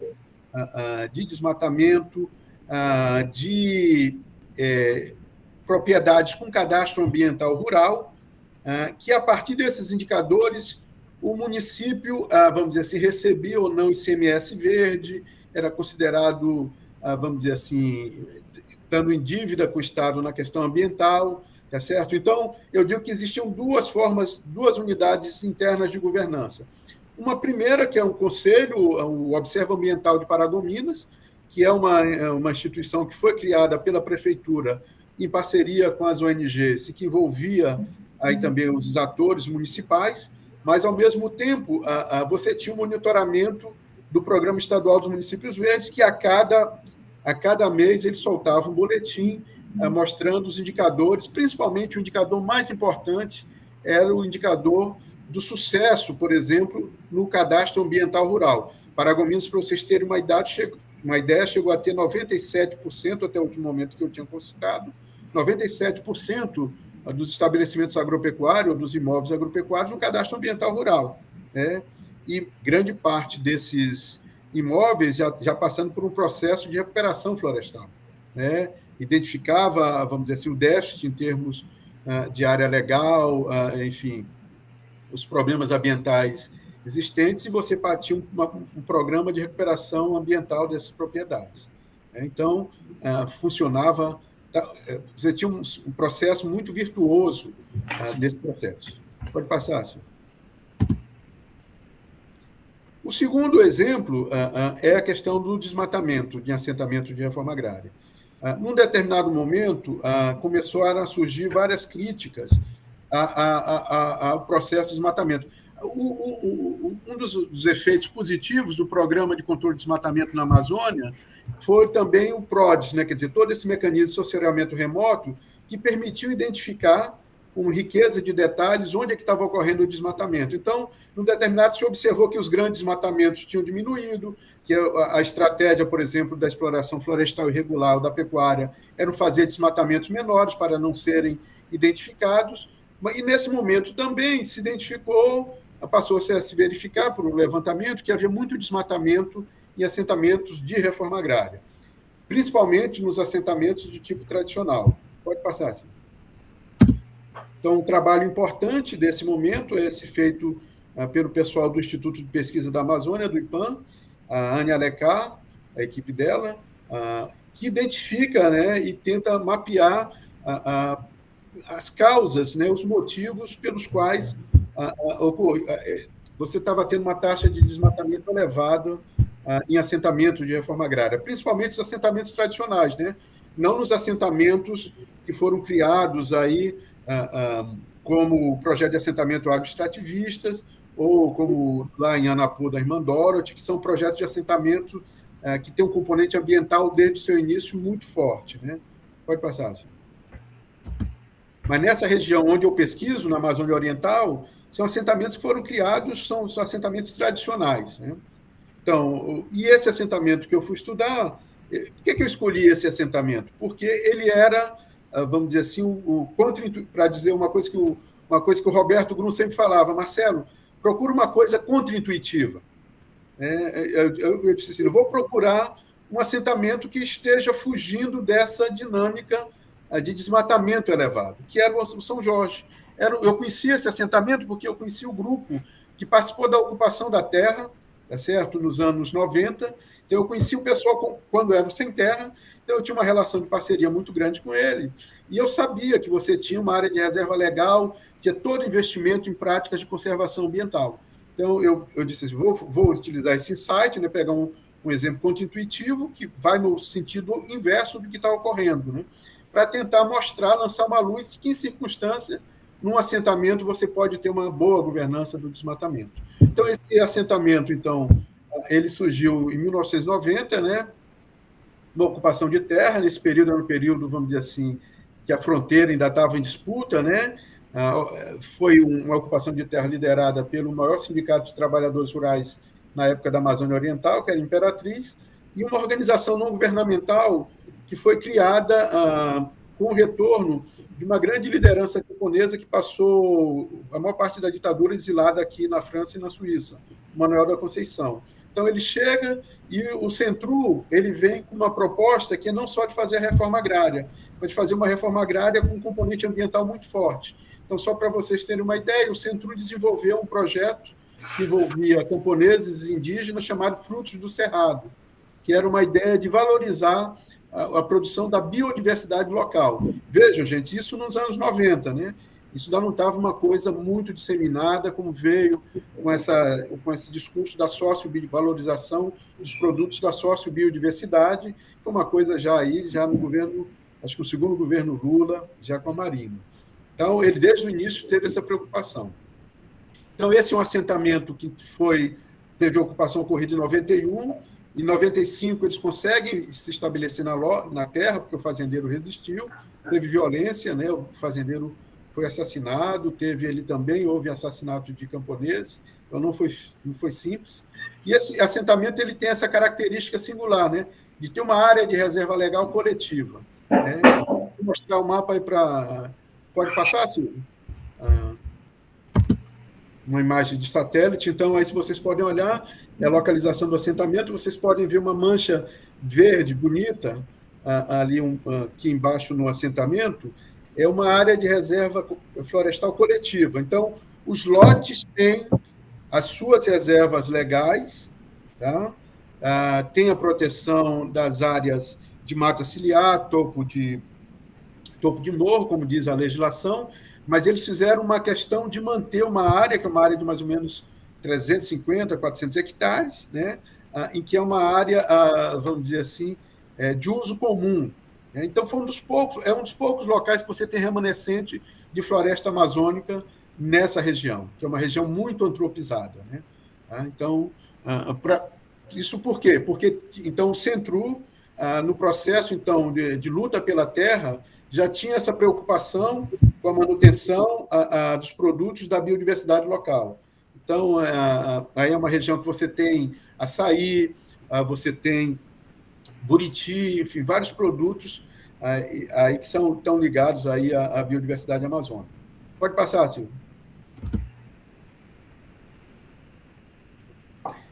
de desmatamento, de propriedades com cadastro ambiental rural, que, a partir desses indicadores, o município, vamos dizer assim, recebia ou não ICMS verde, era considerado, vamos dizer assim, estando em dívida com o Estado na questão ambiental, tá certo? Então, eu digo que existiam duas unidades internas de governança. Uma primeira, que é um conselho, o Observa Ambiental de Paragominas, que é uma instituição que foi criada pela prefeitura em parceria com as ONGs, e que envolvia aí também os atores municipais, mas, ao mesmo tempo, você tinha um monitoramento do Programa Estadual dos Municípios Verdes, que a cada mês ele soltava um boletim mostrando os indicadores, principalmente o indicador mais importante era o indicador do sucesso, por exemplo, no cadastro ambiental rural. Paragominas, para vocês terem uma ideia, chegou a ter 97%, até o último momento que eu tinha consultado, 97% dos estabelecimentos agropecuários, ou dos imóveis agropecuários, no cadastro ambiental rural. Né? E grande parte desses imóveis já passando por um processo de recuperação florestal. Né? Identificava, vamos dizer assim, o déficit em termos de área legal, enfim, os problemas ambientais existentes, e você tinha um programa de recuperação ambiental dessas propriedades. Então, funcionava, você tinha um processo muito virtuoso nesse processo. Pode passar, senhor. O segundo exemplo é a questão do desmatamento, de assentamento de reforma agrária. Num determinado momento, começaram a surgir várias críticas ao processo de desmatamento. Um dos efeitos positivos do Programa de Controle de Desmatamento na Amazônia foi também o PRODES, né? Quer dizer, todo esse mecanismo de sensoriamento remoto que permitiu identificar com riqueza de detalhes onde é que estava ocorrendo o desmatamento. Então, num determinado, se observou que os grandes desmatamentos tinham diminuído, que a estratégia, por exemplo, da exploração florestal irregular ou da pecuária era fazer desmatamentos menores para não serem identificados, e nesse momento também se identificou, passou a se verificar por um levantamento que havia muito desmatamento em assentamentos de reforma agrária, principalmente nos assentamentos de tipo tradicional. Pode passar, senhor. Então, um trabalho importante desse momento é esse feito pelo pessoal do Instituto de Pesquisa da Amazônia, do IPAM, a Ania Aleccar, a equipe dela, que identifica, né, e tenta mapear as causas, né, os motivos pelos quais você estava tendo uma taxa de desmatamento elevada em assentamentos de reforma agrária, principalmente os assentamentos tradicionais, né? Não nos assentamentos que foram criados aí como o projeto de assentamento agroextrativistas, ou como lá em Anapu, da Irmã Dorothy, que são projetos de assentamento que têm um componente ambiental desde o seu início muito forte. Né? Pode passar, senhor. Mas nessa região onde eu pesquiso, na Amazônia Oriental, são assentamentos que foram criados, são assentamentos tradicionais. Né? Então, e esse assentamento que eu fui estudar, por que eu escolhi esse assentamento? Porque ele era, vamos dizer assim, para dizer uma coisa que o Roberto Grum sempre falava, Marcelo, procura uma coisa contra-intuitiva. Eu disse assim, eu vou procurar um assentamento que esteja fugindo dessa dinâmica de desmatamento elevado, que era o São Jorge. Eu conhecia esse assentamento porque eu conhecia o grupo que participou da ocupação da terra, tá certo? Nos anos 90, Então, eu conheci o pessoal quando eram sem terra, então eu tinha uma relação de parceria muito grande com ele, e eu sabia que você tinha uma área de reserva legal, que é todo investimento em práticas de conservação ambiental. Então, eu disse assim, vou utilizar esse insight, né, pegar um exemplo contra-intuitivo, que vai no sentido inverso do que está ocorrendo, né, para tentar mostrar, lançar uma luz de que, em circunstância, num assentamento, você pode ter uma boa governança do desmatamento. Então, esse assentamento, então, ele surgiu em 1990, né, uma ocupação de terra. Nesse período era um período, vamos dizer assim, que a fronteira ainda estava em disputa, né? Foi uma ocupação de terra liderada pelo maior sindicato de trabalhadores rurais na época da Amazônia Oriental, que era a Imperatriz, e uma organização não governamental que foi criada com o retorno de uma grande liderança camponesa que passou a maior parte da ditadura exilada aqui na França e na Suíça, Manuel da Conceição. Então, ele chega e o Centru ele vem com uma proposta que é não só de fazer a reforma agrária, mas de fazer uma reforma agrária com um componente ambiental muito forte. Então, só para vocês terem uma ideia, o Centru desenvolveu um projeto que envolvia camponeses e indígenas chamado Frutos do Cerrado, que era uma ideia de valorizar a produção da biodiversidade local. Vejam, gente, isso nos anos 90, né? Isso ainda não estava uma coisa muito disseminada, como veio com esse discurso da sociovalorização dos produtos da sociobiodiversidade, foi uma coisa já aí, já no governo, acho que o segundo governo Lula, já com a Marina. Então, ele, desde o início, teve essa preocupação. Então, esse é um assentamento que teve ocupação ocorrida em 91, em 95 eles conseguem se estabelecer na terra, porque o fazendeiro resistiu, teve violência, né? O fazendeiro foi assassinado, houve assassinato de camponeses, então não foi simples. E esse assentamento ele tem essa característica singular, né? De ter uma área de reserva legal coletiva. Né? Vou mostrar o mapa aí para... Pode passar, Silvio? Uma imagem de satélite. Então, aí, se vocês podem olhar, é a localização do assentamento, vocês podem ver uma mancha verde, bonita, ali aqui embaixo no assentamento, é uma área de reserva florestal coletiva. Então, os lotes têm as suas reservas legais, tá? Tem a proteção das áreas de mata ciliar, topo de morro, como diz a legislação, mas eles fizeram uma questão de manter uma área, que é uma área de mais ou menos 350, 400 hectares, né? Em que é uma área, vamos dizer assim, de uso comum. Então, é um dos poucos locais que você tem remanescente de floresta amazônica nessa região, que é uma região muito antropizada. Né? Então, isso por quê? Porque então, o Centru, no processo então, de luta pela terra, já tinha essa preocupação com a manutenção dos produtos da biodiversidade local. Então, aí é uma região que você tem açaí, você tem buriti, enfim, vários produtos aí que estão ligados aí à biodiversidade amazônica. Pode passar, Silvio.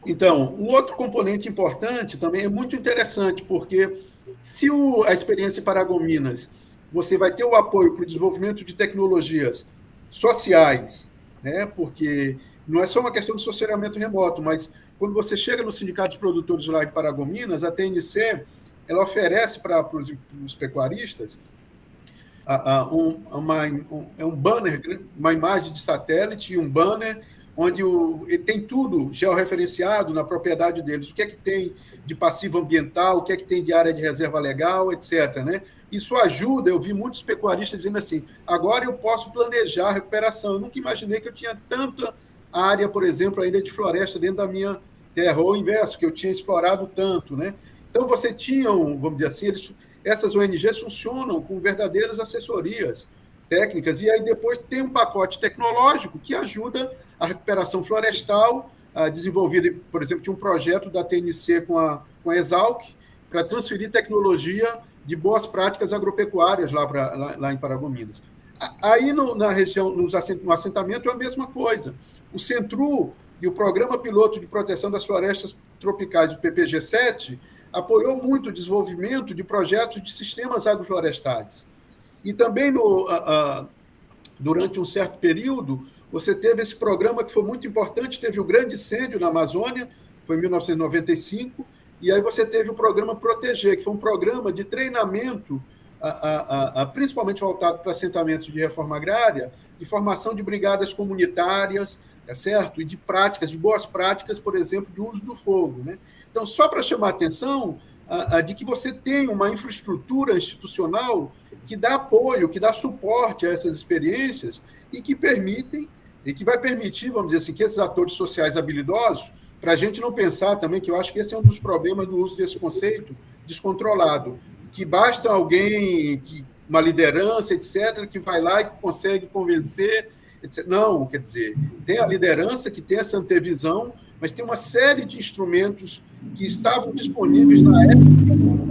Então, um outro componente importante também é muito interessante, porque se a experiência em Paragominas, você vai ter o apoio para o desenvolvimento de tecnologias sociais, né? Porque não é só uma questão de assessoramento remoto, mas quando você chega no Sindicato de Produtores Rurais de Paragominas, a TNC ela oferece para os pecuaristas um banner, uma imagem de satélite e um banner onde tem tudo georreferenciado na propriedade deles. O que é que tem de passivo ambiental, o que é que tem de área de reserva legal, etc. Né? Isso ajuda, eu vi muitos pecuaristas dizendo assim, agora eu posso planejar a recuperação. Eu nunca imaginei que eu tinha tanta área, por exemplo, ainda de floresta dentro da minha terra, ou o inverso, que eu tinha explorado tanto. Né? Então, você tinha, vamos dizer assim, essas ONGs funcionam com verdadeiras assessorias técnicas, e aí depois tem um pacote tecnológico que ajuda a recuperação florestal, desenvolvida, por exemplo, de um projeto da TNC com a Exalc, para transferir tecnologia de boas práticas agropecuárias lá em Paragominas. Aí na região, no assentamento, é a mesma coisa. O Centru e o Programa Piloto de Proteção das Florestas Tropicais, o PPG-7, apoiou muito o desenvolvimento de projetos de sistemas agroflorestais. E também, durante um certo período, você teve esse programa que foi muito importante, teve o grande incêndio na Amazônia, foi em 1995, E aí você teve o programa Proteger, que foi um programa de treinamento, principalmente voltado para assentamentos de reforma agrária, de formação de brigadas comunitárias, tá certo? E de práticas, de boas práticas, por exemplo, de uso do fogo, né? Então, só para chamar a atenção de que você tem uma infraestrutura institucional que dá apoio, que dá suporte a essas experiências e que permitem, e que vai permitir, vamos dizer assim, que esses atores sociais habilidosos, para a gente não pensar também, que eu acho que esse é um dos problemas do uso desse conceito descontrolado, que basta alguém, uma liderança, etc., que vai lá e que consegue convencer, etc. Não, quer dizer, tem a liderança que tem essa antevisão, mas tem uma série de instrumentos que estavam disponíveis na época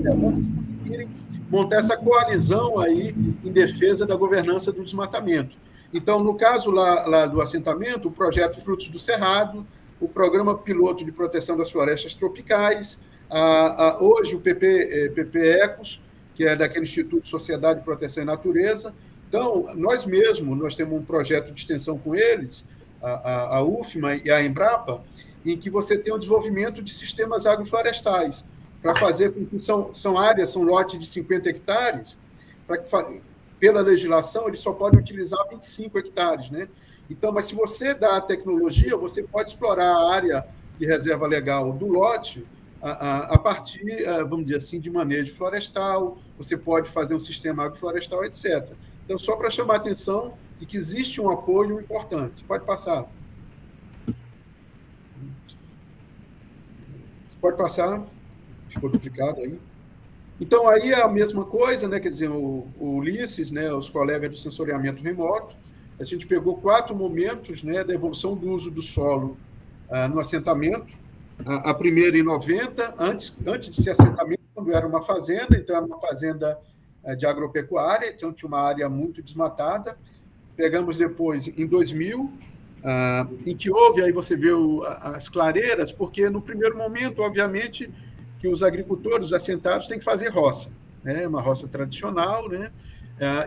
para conseguirem montar essa coalizão aí em defesa da governança do desmatamento. Então, no caso lá do assentamento, o projeto Frutos do Cerrado, o programa piloto de proteção das florestas tropicais, hoje o PP Ecos, que é daquele Instituto Sociedade de Proteção e Natureza. Então, nós temos um projeto de extensão com eles, a UFMA e a Embrapa, em que você tem o desenvolvimento de sistemas agroflorestais, para fazer com que são lotes de 50 hectares, para que, pela legislação, eles só podem utilizar 25 hectares, né? Então, mas se você dá a tecnologia, você pode explorar a área de reserva legal do lote a partir, vamos dizer assim, de manejo florestal, você pode fazer um sistema agroflorestal, etc. Então, só para chamar a atenção de que existe um apoio importante. Pode passar. Pode passar. Ficou duplicado aí. Então, aí é a mesma coisa, né? Quer dizer, o Ulisses, né, os colegas do sensoriamento remoto, a gente pegou 4 momentos, né, da evolução do uso do solo no assentamento. A primeira em 90, antes de ser assentamento, quando era uma fazenda, então era uma fazenda de agropecuária, então tinha uma área muito desmatada. Pegamos depois em 2000, em que houve, aí você vê as clareiras, porque no primeiro momento, obviamente, que os agricultores assentados têm que fazer roça, né? Uma roça tradicional, né?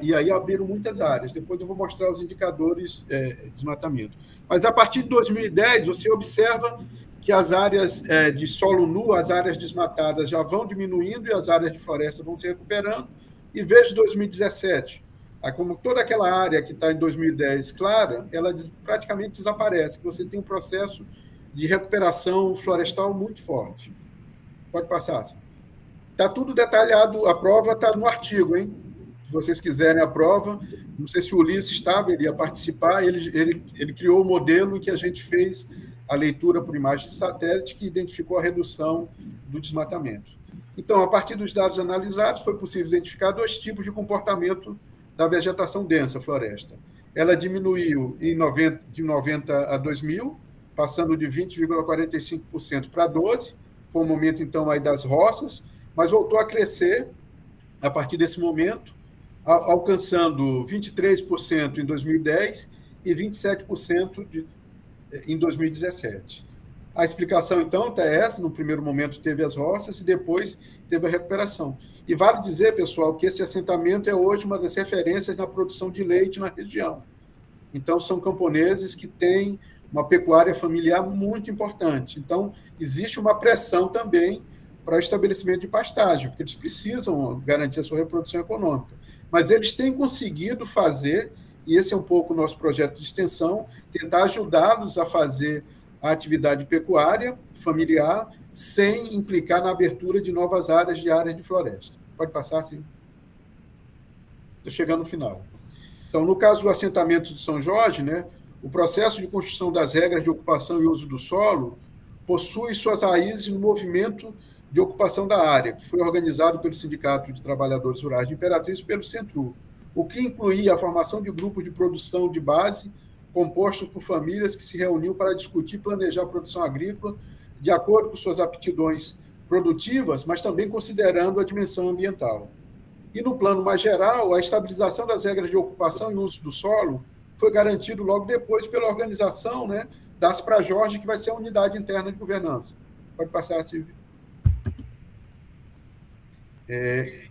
E aí abriram muitas áreas. Depois eu vou mostrar os indicadores de desmatamento. Mas a partir de 2010, você observa que as áreas de solo nu, as áreas desmatadas já vão diminuindo e as áreas de floresta vão se recuperando. E veja 2017, como toda aquela área que está em 2010 clara, ela praticamente desaparece, que você tem um processo de recuperação florestal muito forte. Pode passar. Está tudo detalhado, a prova está no artigo, hein? Se vocês quiserem a prova, não sei se o Ulisses estava, ele ia participar, ele criou o modelo em que a gente fez a leitura por imagem de satélite que identificou a redução do desmatamento. Então, a partir dos dados analisados, foi possível identificar 2 tipos de comportamento da vegetação densa floresta. Ela diminuiu de 90 a 2000, passando de 20,45% para 12%, foi o momento, então, aí das roças, mas voltou a crescer a partir desse momento, alcançando 23% em 2010 e 27% em 2017. A explicação, então, é essa. No primeiro momento teve as roças e depois teve a recuperação. E vale dizer, pessoal, que esse assentamento é hoje uma das referências na produção de leite na região. Então, são camponeses que têm uma pecuária familiar muito importante. Então, existe uma pressão também para o estabelecimento de pastagem, porque eles precisam garantir a sua reprodução econômica. Mas eles têm conseguido fazer, e esse é um pouco o nosso projeto de extensão, tentar ajudá-los a fazer a atividade pecuária familiar sem implicar na abertura de novas áreas de floresta. Pode passar, sim. Estou chegando no final. Então, no caso do assentamento de São Jorge, né, o processo de construção das regras de ocupação e uso do solo possui suas raízes no movimento de ocupação da área, que foi organizado pelo Sindicato de Trabalhadores Rurais de Imperatriz e pelo Centru, o que incluía a formação de grupos de produção de base compostos por famílias que se reuniam para discutir e planejar a produção agrícola de acordo com suas aptidões produtivas, mas também considerando a dimensão ambiental. E, no plano mais geral, a estabilização das regras de ocupação e uso do solo foi garantido logo depois pela organização, né, das Prajorge, que vai ser a unidade interna de governança. Pode passar, Silvio.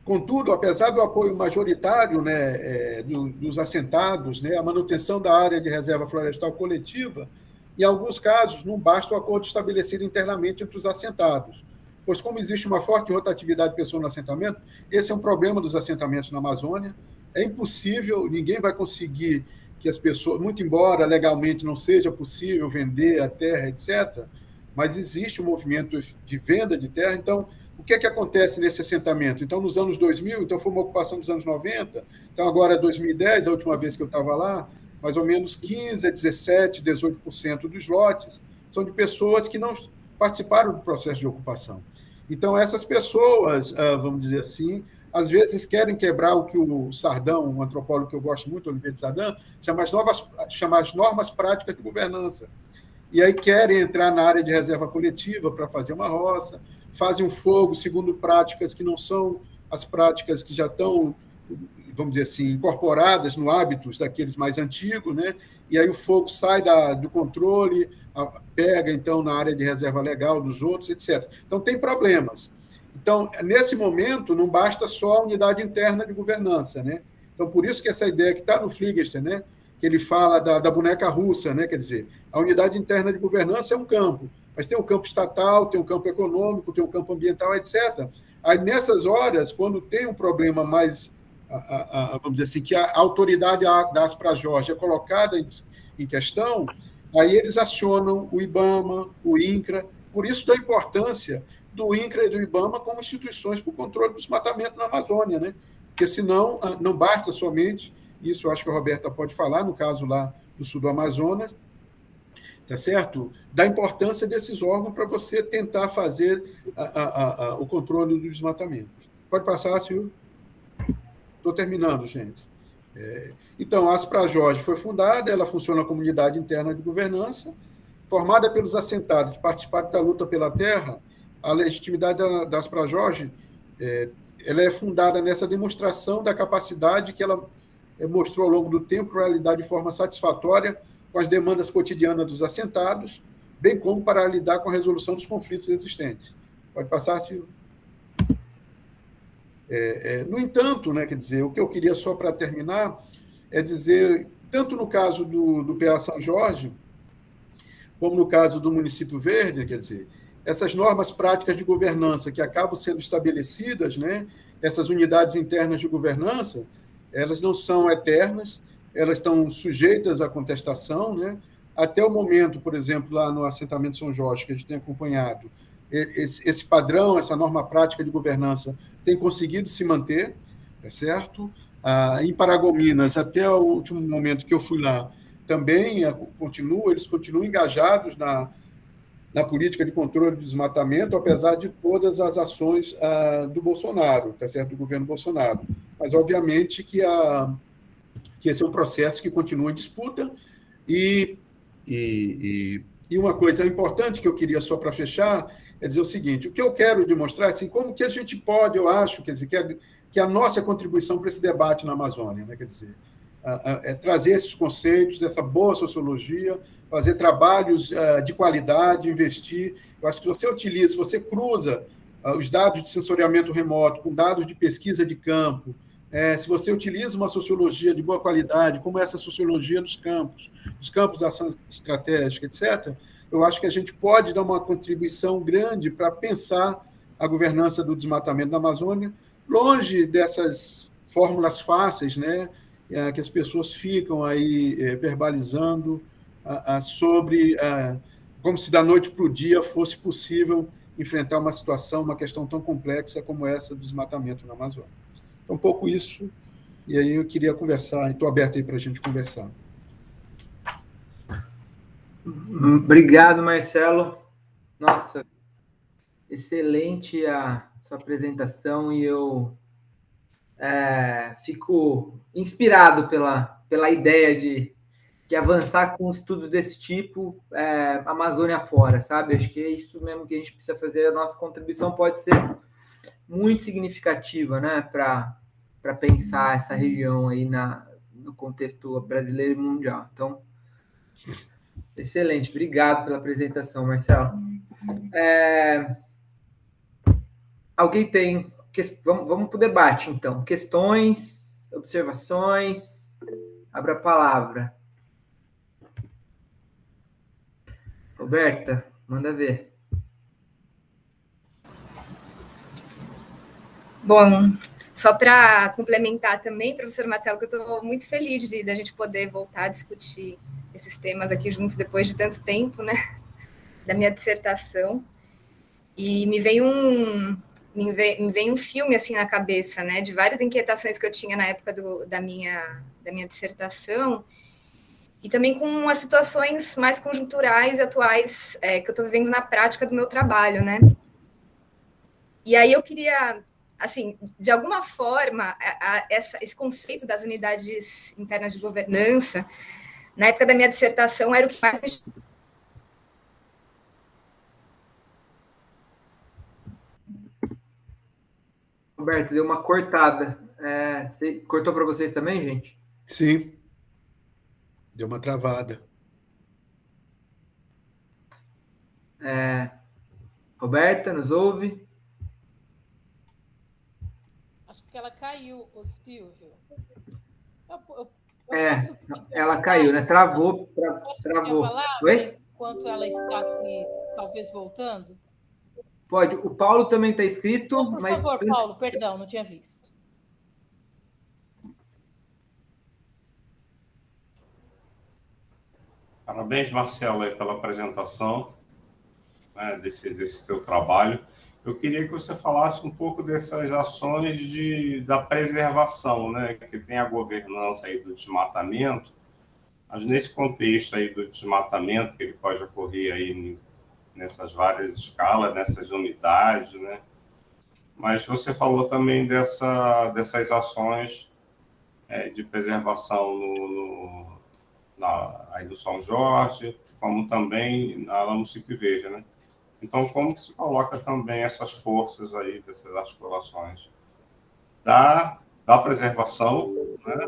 Contudo, apesar do apoio majoritário, né, dos assentados, né, a manutenção da área de reserva florestal coletiva, em alguns casos, não basta o acordo estabelecido internamente entre os assentados, pois como existe uma forte rotatividade de pessoas no assentamento, esse é um problema dos assentamentos na Amazônia. É impossível, ninguém vai conseguir que as pessoas, muito embora legalmente não seja possível vender a terra, etc., mas existe um movimento de venda de terra. Então, o que é que acontece nesse assentamento? Então, nos anos 2000, então foi uma ocupação dos anos 90, então agora é 2010, a última vez que eu estava lá, mais ou menos 15 a 17, 18% dos lotes são de pessoas que não participaram do processo de ocupação. Então, essas pessoas, vamos dizer assim, às vezes querem quebrar o que o Sardão, um antropólogo que eu gosto muito, Oliveira de Sardão, chama as normas práticas de governança. E aí querem entrar na área de reserva coletiva para fazer uma roça, fazem um fogo segundo práticas que não são as práticas que já estão, vamos dizer assim, incorporadas no hábitos daqueles mais antigos, né? E aí o fogo sai do controle, pega, então, na área de reserva legal dos outros, etc. Então, tem problemas. Então, nesse momento, não basta só a unidade interna de governança, né? Então, por isso que essa ideia que está no Fliegster, né? Que ele fala da boneca russa, né? Quer dizer, a unidade interna de governança é um campo, mas tem um campo estatal, tem um campo econômico, tem um campo ambiental, etc. Aí, nessas horas, quando tem um problema mais, vamos dizer assim, que a autoridade da Asprajorge é colocada em questão, aí eles acionam o IBAMA, o INCRA, por isso da importância do INCRA e do IBAMA como instituições para o controle do desmatamento na Amazônia, né? Porque senão não basta somente, isso eu acho que a Roberta pode falar, no caso lá do sul do Amazonas, tá certo? Da importância desses órgãos para você tentar fazer o controle do desmatamento. Pode passar, Silvio? Estou terminando, gente. Então, a Asprajorge foi fundada, ela funciona como unidade interna de governança, formada pelos assentados que participaram da luta pela terra. A legitimidade da Asprajorge ela é fundada nessa demonstração da capacidade que ela mostrou ao longo do tempo para lidar de forma satisfatória com as demandas cotidianas dos assentados, bem como para lidar com a resolução dos conflitos existentes. Pode passar, Silvio? No entanto, né, quer dizer, o que eu queria só para terminar é dizer, tanto no caso do PA São Jorge, como no caso do município verde, quer dizer, essas normas práticas de governança que acabam sendo estabelecidas, né, essas unidades internas de governança, elas não são eternas, elas estão sujeitas à contestação, né? Até o momento, por exemplo, lá no assentamento São Jorge, que a gente tem acompanhado, esse padrão, essa norma prática de governança tem conseguido se manter, é certo? Em Paragominas, até o último momento que eu fui lá, também eles continuam engajados na política de controle do desmatamento, apesar de todas as ações do Bolsonaro, tá certo? Do governo Bolsonaro. Mas, obviamente, que esse é um processo que continua em disputa. E uma coisa importante que eu queria só para fechar é dizer o seguinte: o que eu quero demonstrar é assim, como que a gente pode, eu acho, quer dizer, que a nossa contribuição para esse debate na Amazônia, né? Quer dizer, trazer esses conceitos, essa boa sociologia, fazer trabalhos de qualidade, investir. Eu acho que se você cruza os dados de sensoriamento remoto com dados de pesquisa de campo, se você utiliza uma sociologia de boa qualidade, como essa sociologia dos campos de ação estratégica, etc., eu acho que a gente pode dar uma contribuição grande para pensar a governança do desmatamento da Amazônia, longe dessas fórmulas fáceis, né, que as pessoas ficam aí verbalizando sobre como se da noite para o dia fosse possível enfrentar uma situação, uma questão tão complexa como essa do desmatamento na Amazônia. É um pouco isso, e aí eu queria conversar, estou aberto aí para a gente conversar. Obrigado, Marcelo. Nossa, excelente a sua apresentação, e eu fico inspirado pela ideia de avançar com estudos desse tipo, Amazônia fora, sabe? Acho que é isso mesmo que a gente precisa fazer. A nossa contribuição pode ser muito significativa, né, para pensar essa região aí no contexto brasileiro e mundial. Então, excelente. Obrigado pela apresentação, Marcelo. Alguém tem... Vamos para o debate, então. Questões, observações? Abra a palavra. Roberta, manda ver. Bom, só para complementar também, professor Marcelo, que eu estou muito feliz da gente poder voltar a discutir esses temas aqui juntos depois de tanto tempo, né, da minha dissertação. E me veio um filme assim na cabeça, né, de várias inquietações que eu tinha na época da minha dissertação, e também com as situações mais conjunturais e atuais que eu estou vivendo na prática do meu trabalho, né. E aí eu queria, assim, de alguma forma, esse conceito das unidades internas de governança, na época da minha dissertação, era o que mais me... Roberto, deu uma cortada. Cortou para vocês também, gente? Sim. Deu uma travada. Roberta, nos ouve? Acho que ela caiu, o Silvio. Ela caiu, né? Travou. Oi? Enquanto ela está talvez voltando? Pode. O Paulo também está inscrito. Por favor, Paulo, perdão, não tinha visto. Parabéns, Marcelo, pela apresentação, né, desse teu trabalho. Eu queria que você falasse um pouco dessas ações da preservação, né, que tem a governança aí do desmatamento, mas nesse contexto aí do desmatamento, que ele pode ocorrer aí nessas várias escalas, nessas unidades, né? Mas você falou também dessas ações de preservação aí do São Jorge, como também na Município Veja, né? Então, como que se coloca também essas forças aí, dessas articulações da preservação, né?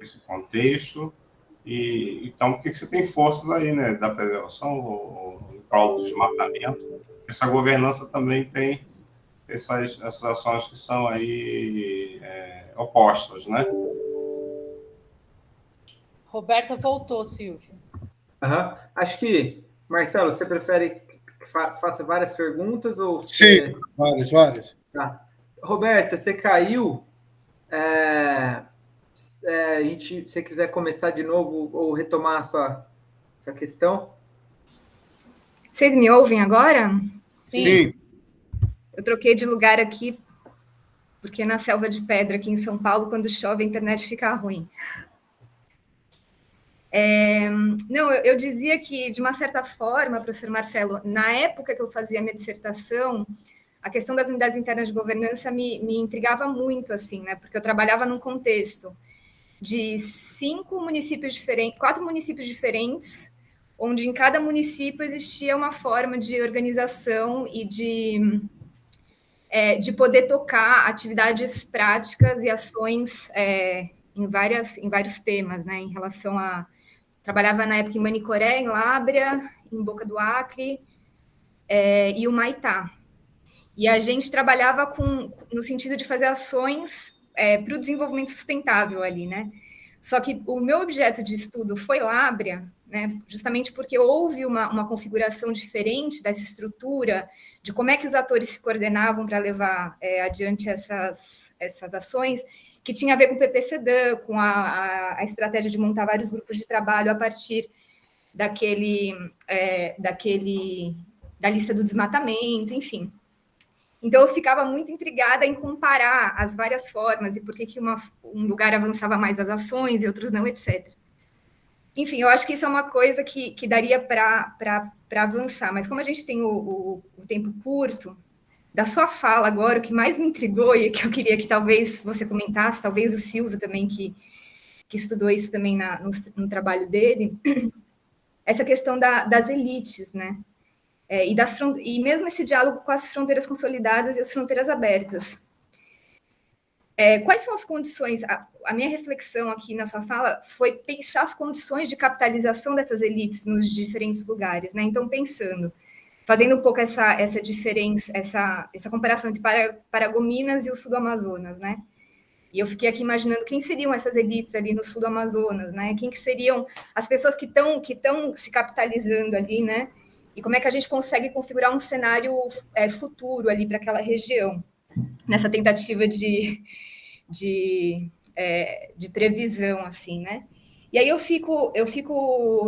Esse contexto, e então, por que você tem forças aí, né? Da preservação, em prol do desmatamento? Essa governança também tem essas ações que são aí opostas, né? Roberta voltou, Silvio. Acho que, Marcelo, você prefere que faça várias perguntas ou... Sim, várias. Tá. Roberta, você caiu. Se você quiser começar de novo ou retomar a sua questão. Vocês me ouvem agora? Sim. Eu troquei de lugar aqui, porque na Selva de Pedra, aqui em São Paulo, quando chove, a internet fica ruim. Não, eu dizia que, de uma certa forma, professor Marcelo, na época que eu fazia a minha dissertação, a questão das unidades internas de governança me intrigava muito, assim, né? Porque eu trabalhava num contexto de 4 municípios diferentes, onde em cada município existia uma forma de organização e de poder tocar atividades práticas e ações em vários temas, né? Em relação a... Trabalhava na época em Manicoré, em Lábrea, em Boca do Acre e o Maitá. E a gente trabalhava no sentido de fazer ações para o desenvolvimento sustentável ali, né? Só que o meu objeto de estudo foi Lábrea, né? Justamente porque houve uma configuração diferente dessa estrutura, de como é que os atores se coordenavam para levar adiante essas ações, que tinha a ver com o PPCDAN, com a estratégia de montar vários grupos de trabalho a partir da lista do desmatamento, enfim. Então, eu ficava muito intrigada em comparar as várias formas e por que um lugar avançava mais as ações e outros não, etc. Enfim, eu acho que isso é uma coisa que daria para avançar, mas como a gente tem o tempo curto, da sua fala agora, o que mais me intrigou e que eu queria que talvez você comentasse, talvez o Silvio também, que estudou isso também no trabalho dele, essa questão das elites, né? E mesmo esse diálogo com as fronteiras consolidadas e as fronteiras abertas. Quais são as condições? A minha reflexão aqui na sua fala foi pensar as condições de capitalização dessas elites nos diferentes lugares, né? Então, fazendo um pouco essa diferença, essa comparação entre Paragominas e o sul do Amazonas, né? E eu fiquei aqui imaginando quem seriam essas elites ali no sul do Amazonas, né? Quem que seriam as pessoas que estão se capitalizando ali, né? E como é que a gente consegue configurar um cenário futuro ali para aquela região? nessa tentativa de previsão, assim, né? E aí eu fico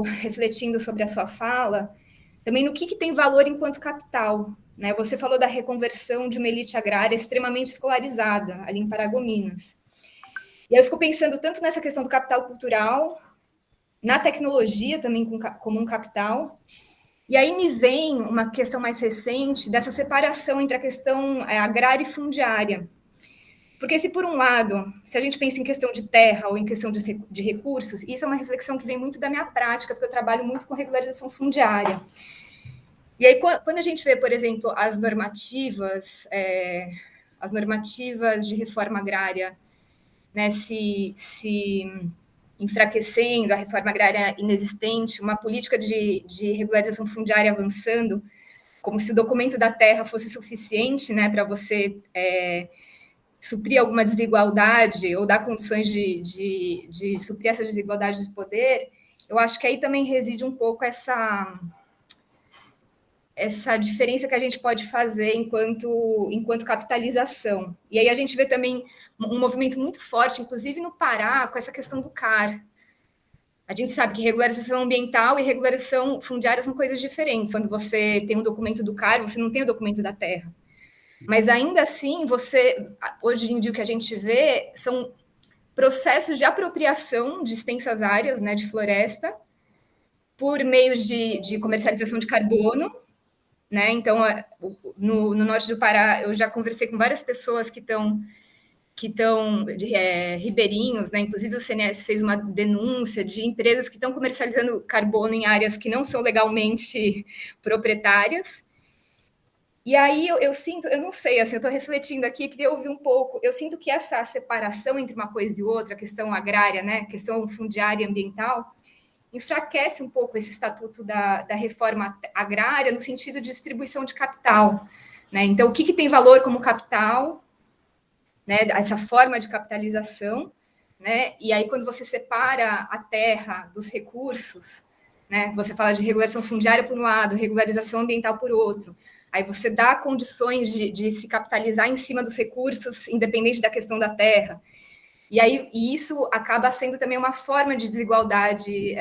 refletindo sobre a sua fala, também no que tem valor enquanto capital, né? Você falou da reconversão de uma elite agrária extremamente escolarizada, ali em Paragominas. E aí eu fico pensando tanto nessa questão do capital cultural, na tecnologia também como um capital, e aí me vem uma questão mais recente dessa separação entre a questão agrária e fundiária. Porque se, por um lado, se a gente pensa em questão de terra ou em questão de recursos, isso é uma reflexão que vem muito da minha prática, porque eu trabalho muito com regularização fundiária. E aí, quando a gente vê, por exemplo, as normativas de reforma agrária, né, se enfraquecendo, a reforma agrária inexistente, uma política de regularização fundiária avançando, como se o documento da terra fosse suficiente, né, para você suprir alguma desigualdade ou dar condições de suprir essa desigualdade de poder, eu acho que aí também reside um pouco essa diferença que a gente pode fazer enquanto capitalização. E aí a gente vê também um movimento muito forte, inclusive no Pará, com essa questão do CAR. A gente sabe que regularização ambiental e regularização fundiária são coisas diferentes. Quando você tem um documento do CAR, você não tem o documento da terra. Mas ainda assim, hoje em dia o que a gente vê são processos de apropriação de extensas áreas, né, de floresta, por meios de comercialização de carbono, né? Então, no norte do Pará, eu já conversei com várias pessoas que estão ribeirinhos, né? Inclusive o CNS fez uma denúncia de empresas que estão comercializando carbono em áreas que não são legalmente proprietárias. E aí eu sinto, eu não sei, assim, eu estou refletindo aqui, queria ouvir um pouco, eu sinto que essa separação entre uma coisa e outra, a questão agrária, né, a questão fundiária e ambiental, enfraquece um pouco esse estatuto da reforma agrária no sentido de distribuição de capital, né? Então, o que tem valor como capital, né, essa forma de capitalização, né? E aí, quando você separa a terra dos recursos, né, você fala de regulação fundiária por um lado, regularização ambiental por outro, aí você dá condições de se capitalizar em cima dos recursos, independente da questão da terra. E isso acaba sendo também uma forma de desigualdade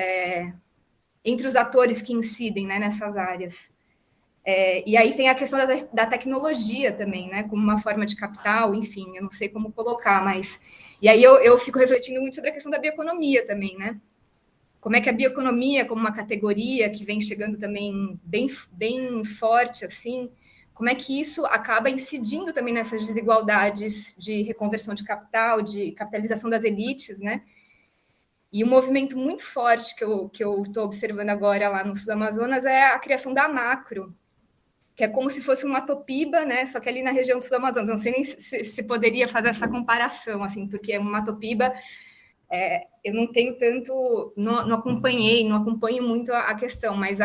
entre os atores que incidem, né, nessas áreas. E aí tem a questão da tecnologia também, né, como uma forma de capital, enfim, eu não sei como colocar, mas... E aí eu fico refletindo muito sobre a questão da bioeconomia também, né? Como é que a bioeconomia, como uma categoria que vem chegando também bem forte, assim, como é que isso acaba incidindo também nessas desigualdades de reconversão de capital, de capitalização das elites, né? E um movimento muito forte que eu estou observando agora lá no sul do Amazonas é a criação da Macro, que é como se fosse uma Matopiba, né? Só que ali na região do sul do Amazonas. Não sei nem se poderia fazer essa comparação, assim, porque uma Matopiba... eu não tenho tanto, não acompanho muito a questão, mas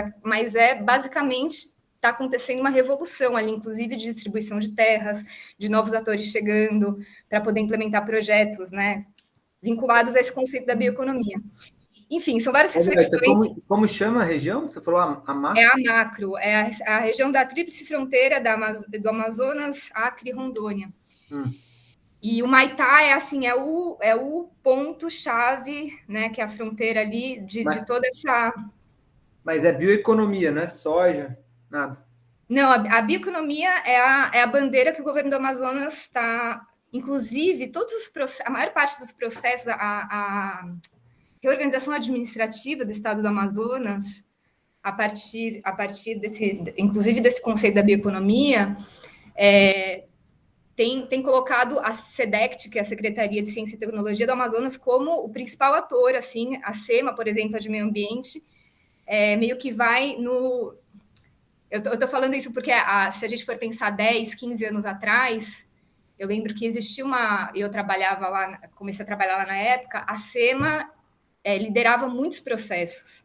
basicamente está acontecendo uma revolução ali, inclusive de distribuição de terras, de novos atores chegando para poder implementar projetos, né, vinculados a esse conceito da bioeconomia. Enfim, são várias reflexões. Como chama a região? Você falou a Macro? É a Macro, é a região da tríplice fronteira do Amazonas, Acre e Rondônia. E o Maitá é o ponto-chave, né, que é a fronteira ali de toda essa... Mas é bioeconomia, não é soja, nada. Não, a bioeconomia é a bandeira que o governo do Amazonas está... Inclusive, a maior parte dos processos, a reorganização administrativa do estado do Amazonas, a partir inclusive desse conceito da bioeconomia, tem colocado a SEDECT, que é a Secretaria de Ciência e Tecnologia do Amazonas, como o principal ator, assim, a SEMA, por exemplo, a de meio ambiente, meio que vai no... Eu estou falando isso porque se a gente for pensar 10, 15 anos atrás, eu lembro que existia eu trabalhava lá, comecei a trabalhar lá na época, a SEMA liderava muitos processos,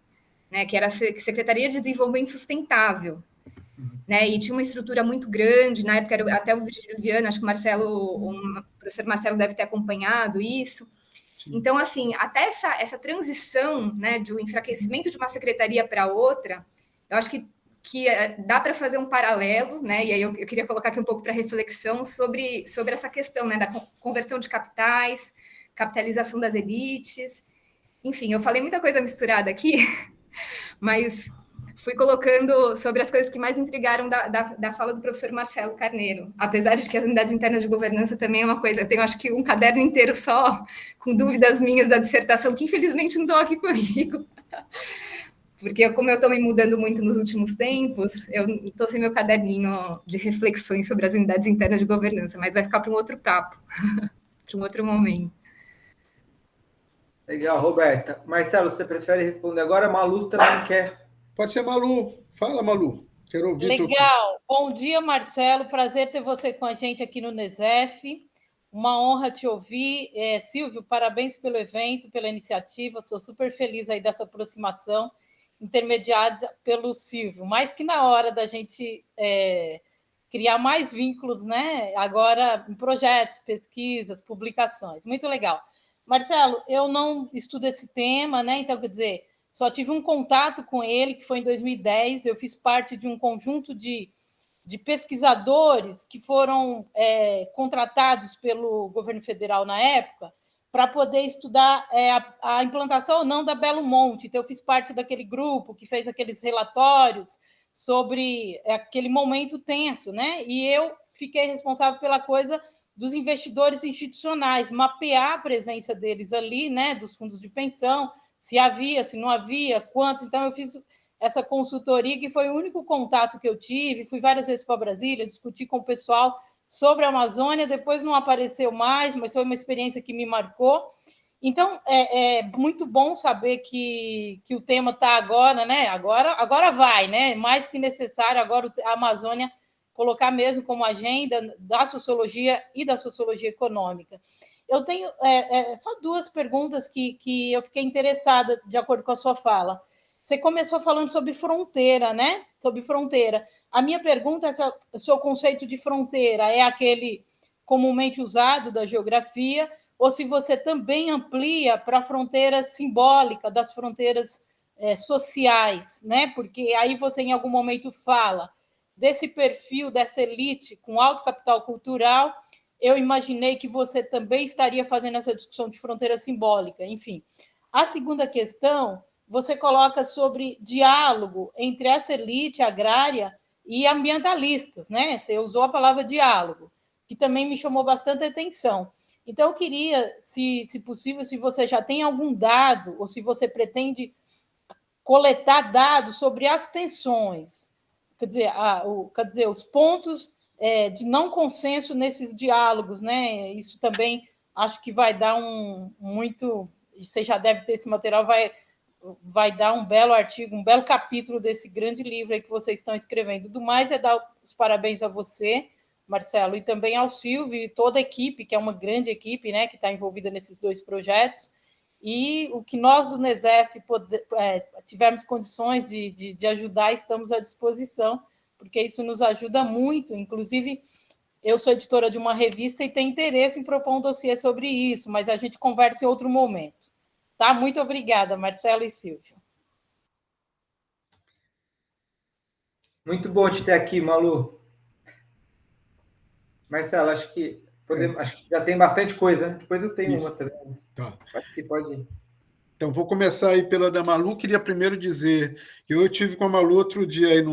né, que era a Secretaria de Desenvolvimento Sustentável, né, e tinha uma estrutura muito grande, na época era até o Virgílio Viana, acho que o professor Marcelo deve ter acompanhado isso. Sim. Então, assim, até essa transição, né, de um enfraquecimento de uma secretaria para outra, eu acho que que dá para fazer um paralelo, né? E aí eu queria colocar aqui um pouco para reflexão sobre essa questão, né, da conversão de capitais, capitalização das elites. Enfim, eu falei muita coisa misturada aqui, mas fui colocando sobre as coisas que mais intrigaram da fala do professor Marcelo Carneiro, apesar de que as unidades internas de governança também é uma coisa, eu tenho acho que um caderno inteiro só, com dúvidas minhas da dissertação, que infelizmente não estão aqui comigo, porque como eu estou me mudando muito nos últimos tempos, eu estou sem meu caderninho de reflexões sobre as unidades internas de governança, mas vai ficar para um outro papo, para um outro momento. Legal, Roberta. Marcelo, você prefere responder agora? Malu também quer. Pode ser Malu. Fala, Malu. Quero ouvir. Legal. Bom dia, Marcelo. Prazer ter você com a gente aqui no NESEF. Uma honra te ouvir. Silvio, parabéns pelo evento, pela iniciativa. Sou super feliz aí dessa aproximação intermediada pelo Silvio. Mais que na hora da gente criar mais vínculos, né? Agora em projetos, pesquisas, publicações. Muito legal. Marcelo, eu não estudo esse tema, né? Então, quer dizer, só tive um contato com ele, que foi em 2010. Eu fiz parte de um conjunto de pesquisadores que foram contratados pelo governo federal na época para poder estudar a implantação ou não da Belo Monte. Então, eu fiz parte daquele grupo que fez aqueles relatórios sobre aquele momento tenso, né? E eu fiquei responsável pela coisa dos investidores institucionais, mapear a presença deles ali, né, dos fundos de pensão, se havia, se não havia, quantos. Então, eu fiz essa consultoria, que foi o único contato que eu tive. Fui várias vezes para Brasília, discuti com o pessoal sobre a Amazônia, depois não apareceu mais, mas foi uma experiência que me marcou. Então, é muito bom saber que o tema está agora, né? Agora vai, né? Mais que necessário, agora a Amazônia colocar mesmo como agenda da sociologia e da sociologia econômica. Eu tenho só duas perguntas que eu fiquei interessada, de acordo com a sua fala. Você começou falando sobre fronteira, né? Sobre fronteira. A minha pergunta é se o seu conceito de fronteira é aquele comumente usado da geografia, ou se você também amplia para a fronteira simbólica, das fronteiras sociais, né? Porque aí você, em algum momento, fala desse perfil, dessa elite com alto capital cultural. Eu imaginei que você também estaria fazendo essa discussão de fronteira simbólica. Enfim, a segunda questão, você coloca sobre diálogo entre essa elite agrária e ambientalistas, né? Você usou a palavra diálogo, que também me chamou bastante atenção. Então, eu queria, se possível, se você já tem algum dado, ou se você pretende coletar dados sobre as tensões, quer dizer, os pontos de não consenso nesses diálogos, né? Isso também acho que vai dar muito. Você já deve ter esse material, vai dar um belo artigo, um belo capítulo desse grande livro aí que vocês estão escrevendo. Do mais, dar os parabéns a você, Marcelo, e também ao Silvio e toda a equipe, que é uma grande equipe, né, que está envolvida nesses dois projetos. E o que nós do NESEF tivermos condições de ajudar, estamos à disposição, porque isso nos ajuda muito. Inclusive, eu sou editora de uma revista e tenho interesse em propor um dossiê sobre isso, mas a gente conversa em outro momento. Tá? Muito obrigada, Marcelo e Silvio. Muito bom te ter aqui, Malu. Marcelo, acho que já tem bastante coisa, né? Depois eu tenho uma também. Tá. Acho que pode ir. Então, vou começar aí pela da Malu. Queria primeiro dizer que eu tive com a Malu outro dia aí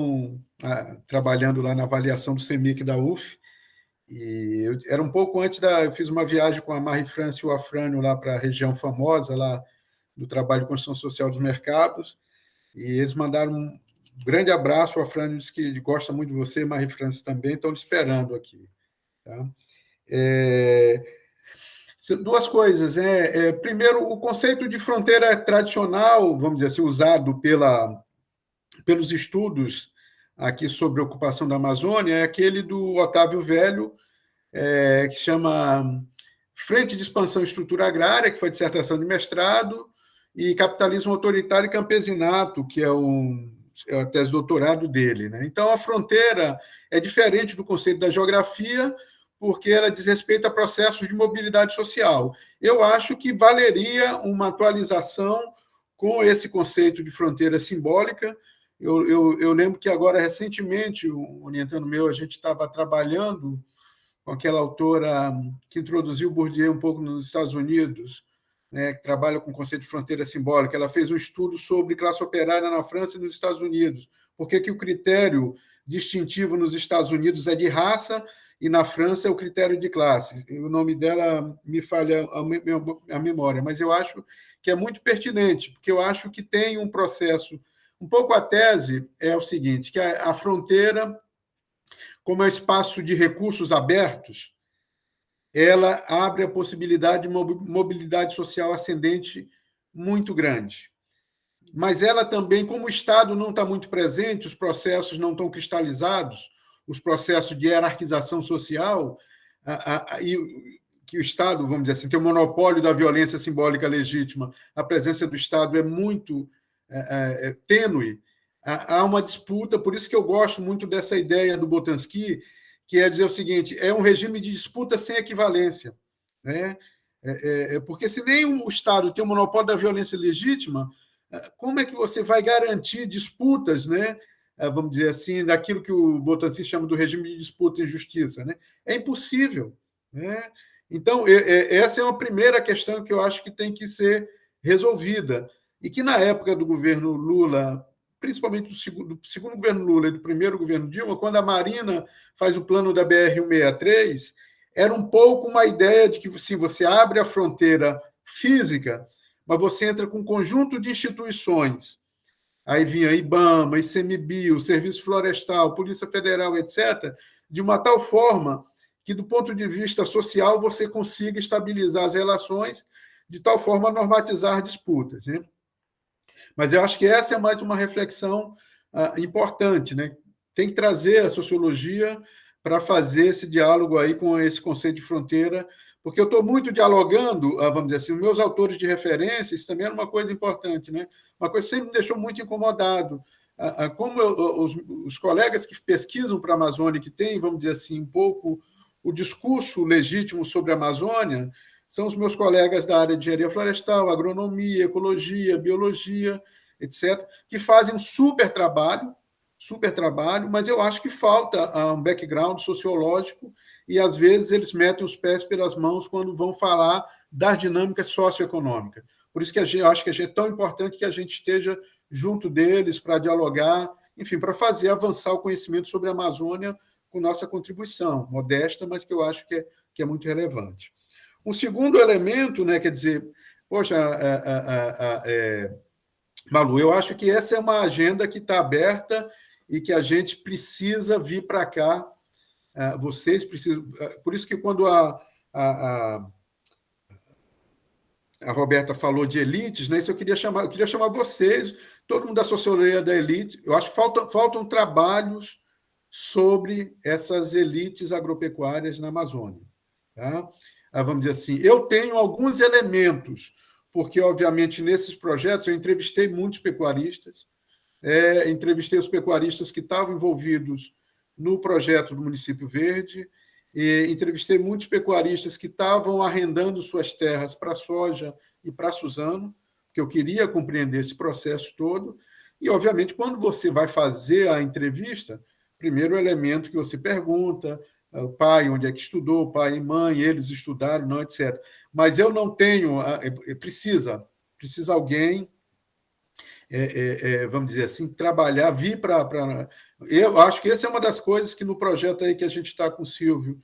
trabalhando lá na avaliação do CEMIC da UF, e era um pouco antes eu fiz uma viagem com a Marie-France e o Afrânio lá para a região famosa, lá do trabalho de construção social dos mercados, e eles mandaram um grande abraço. O Afrânio disse que gosta muito de você, Marie-France também, estão esperando aqui. Tá? Duas coisas. Primeiro, o conceito de fronteira tradicional, vamos dizer assim, usado pelos estudos aqui sobre a ocupação da Amazônia, é aquele do Otávio Velho, que chama Frente de Expansão e Estrutura Agrária, que foi dissertação de mestrado, e Capitalismo Autoritário e Campesinato, que é a tese de doutorado dele. Né? Então, a fronteira é diferente do conceito da geografia, porque ela diz respeito a processos de mobilidade social. Eu acho que valeria uma atualização com esse conceito de fronteira simbólica, Eu lembro que agora, recentemente, um orientando meu, a gente estava trabalhando com aquela autora que introduziu Bourdieu um pouco nos Estados Unidos, né, que trabalha com o conceito de fronteira simbólica. Ela fez um estudo sobre classe operária na França e nos Estados Unidos. Por que o critério distintivo nos Estados Unidos é de raça e na França é o critério de classe? O nome dela me falha a memória, mas eu acho que é muito pertinente, porque eu acho que tem um processo... Um pouco a tese é o seguinte, que a fronteira, como é espaço de recursos abertos, ela abre a possibilidade de mobilidade social ascendente muito grande. Mas ela também, como o Estado não está muito presente, os processos não estão cristalizados, os processos de hierarquização social, que o Estado, vamos dizer assim, tem o monopólio da violência simbólica legítima, a presença do Estado é muito tênue, há uma disputa, por isso que eu gosto muito dessa ideia do Boltanski, que é dizer o seguinte, é um regime de disputa sem equivalência, né? Porque se nem o Estado tem o monopólio da violência legítima, como é que você vai garantir disputas, né? Vamos dizer assim, daquilo que o Boltanski chama do regime de disputa e justiça, né? É impossível, né? Então, essa é uma primeira questão que eu acho que tem que ser resolvida, e que na época do governo Lula, principalmente do segundo governo Lula e do primeiro governo Dilma, quando a Marina faz o plano da BR-163, era um pouco uma ideia de que sim, você abre a fronteira física, mas você entra com um conjunto de instituições. Aí vinha IBAMA, ICMBio, Serviço Florestal, Polícia Federal, etc., de uma tal forma que, do ponto de vista social, você consiga estabilizar as relações, de tal forma a normatizar disputas, né? Mas eu acho que essa é mais uma reflexão importante, né? Tem que trazer a sociologia para fazer esse diálogo aí com esse conceito de fronteira, porque eu estou muito dialogando, vamos dizer assim, os meus autores de referência, isso também era uma coisa importante, né? Uma coisa que sempre me deixou muito incomodado. Como os colegas que pesquisam para a Amazônia, que têm, vamos dizer assim, um pouco o discurso legítimo sobre a Amazônia, são os meus colegas da área de engenharia florestal, agronomia, ecologia, biologia, etc., que fazem um super trabalho, mas eu acho que falta um background sociológico e, às vezes, eles metem os pés pelas mãos quando vão falar da dinâmica socioeconômica. Por isso que eu acho que é tão importante que a gente esteja junto deles para dialogar, enfim, para fazer avançar o conhecimento sobre a Amazônia com nossa contribuição, modesta, mas que eu acho que é muito relevante. Um segundo elemento, né, quer dizer, poxa, Malu, eu acho que essa é uma agenda que está aberta e que a gente precisa vir para cá, vocês precisam... Por isso que quando a Roberta falou de elites, né, isso eu queria chamar vocês, todo mundo da sociologia da elite, eu acho que faltam trabalhos sobre essas elites agropecuárias na Amazônia, tá? Vamos dizer assim, eu tenho alguns elementos, porque, obviamente, nesses projetos eu entrevistei muitos pecuaristas, entrevistei os pecuaristas que estavam envolvidos no projeto do Município Verde, e entrevistei muitos pecuaristas que estavam arrendando suas terras para soja e para Suzano, que eu queria compreender esse processo todo, e, obviamente, quando você vai fazer a entrevista, primeiro elemento que você pergunta, o pai, onde é que estudou, pai e mãe, eles estudaram, não, etc. Mas eu não tenho... Precisa alguém, vamos dizer assim, trabalhar, vir para... Eu acho que essa é uma das coisas que no projeto aí que a gente está com o Silvio,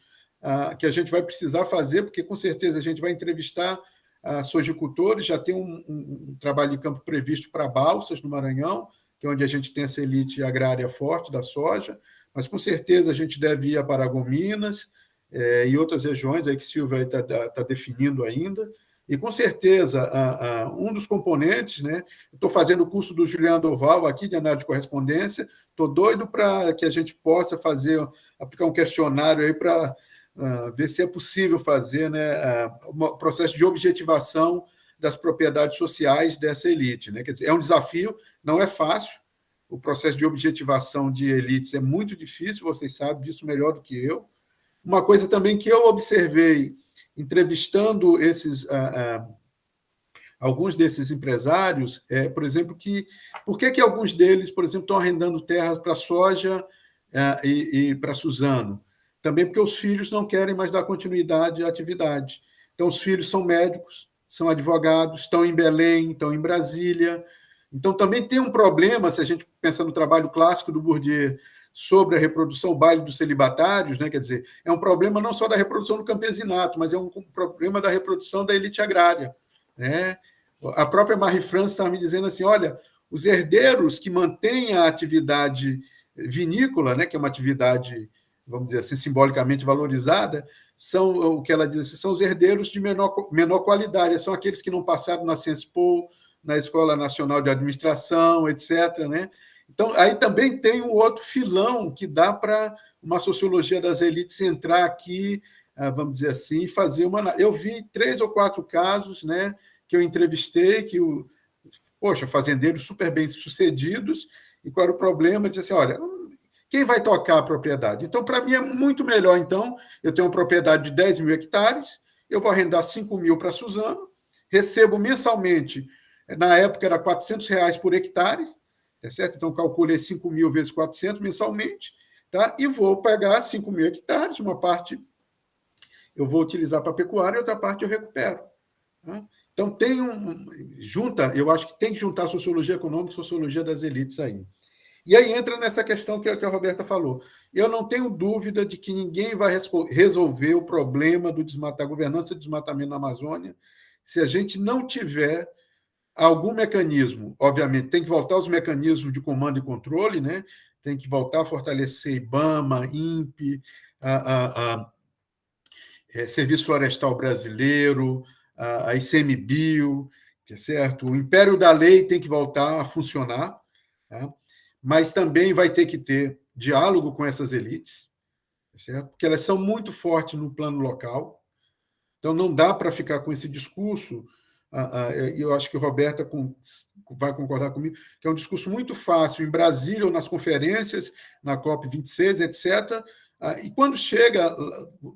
que a gente vai precisar fazer, porque com certeza a gente vai entrevistar sojicultores, já tem um trabalho de campo previsto para Balsas, no Maranhão, que é onde a gente tem essa elite agrária forte da soja, mas com certeza a gente deve ir a Paragominas e outras regiões aí que Silvio está definindo ainda. E com certeza um dos componentes, né? Estou fazendo o curso do Juliano Doval aqui de análise de correspondência, estou doido para que a gente possa aplicar um questionário aí para ver se é possível fazer, né, um processo de objetivação das propriedades sociais dessa elite, né? Quer dizer, é um desafio, não é fácil. O processo de objetivação de elites é muito difícil, vocês sabem disso melhor do que eu. Uma coisa também que eu observei, entrevistando alguns desses empresários, por exemplo, por que alguns deles, por exemplo, estão arrendando terras para soja e para Suzano? Também porque os filhos não querem mais dar continuidade à atividade. Então, os filhos são médicos, são advogados, estão em Belém, estão em Brasília. Então, também tem um problema, se a gente pensa no trabalho clássico do Bourdieu sobre a reprodução, o baile dos celibatários, né? Quer dizer, é um problema não só da reprodução do campesinato, mas é um problema da reprodução da elite agrária, né? A própria Marie-France estava me dizendo assim, olha, os herdeiros que mantêm a atividade vinícola, né, que é uma atividade, vamos dizer assim, simbolicamente valorizada, são o que ela diz assim, são os herdeiros de menor qualidade, são aqueles que não passaram na Ciences-Po, na Escola Nacional de Administração, etc., né? Então, aí também tem um outro filão que dá para uma sociologia das elites entrar aqui, vamos dizer assim, e fazer uma... Eu vi 3 ou 4 casos, né, que eu entrevistei, fazendeiros super bem-sucedidos, e qual era o problema? Dizer assim, olha, quem vai tocar a propriedade? Então, para mim, é muito melhor, então, eu tenho uma propriedade de 10 mil hectares, eu vou arrendar 5 mil para Suzano, recebo mensalmente, na época era R$400 por hectare, tá certo? Então, calculei 5 mil vezes 400 mensalmente, tá? E vou pegar 5 mil hectares, uma parte eu vou utilizar para pecuária e outra parte eu recupero. Tá? Então, eu acho que tem que juntar sociologia econômica e sociologia das elites aí. E aí entra nessa questão que a Roberta falou. Eu não tenho dúvida de que ninguém vai resolver o problema da governança do desmatamento na Amazônia se a gente não tiver algum mecanismo. Obviamente, tem que voltar aos mecanismos de comando e controle, né? Tem que voltar a fortalecer IBAMA, INPE, Serviço Florestal Brasileiro, a ICMBio, certo? O Império da Lei tem que voltar a funcionar, tá? Mas também vai ter que ter diálogo com essas elites, certo? Porque elas são muito fortes no plano local. Então, não dá para ficar com esse discurso, eu acho que a Roberta vai concordar comigo, que é um discurso muito fácil em Brasília ou nas conferências, na COP26, etc., e quando chega,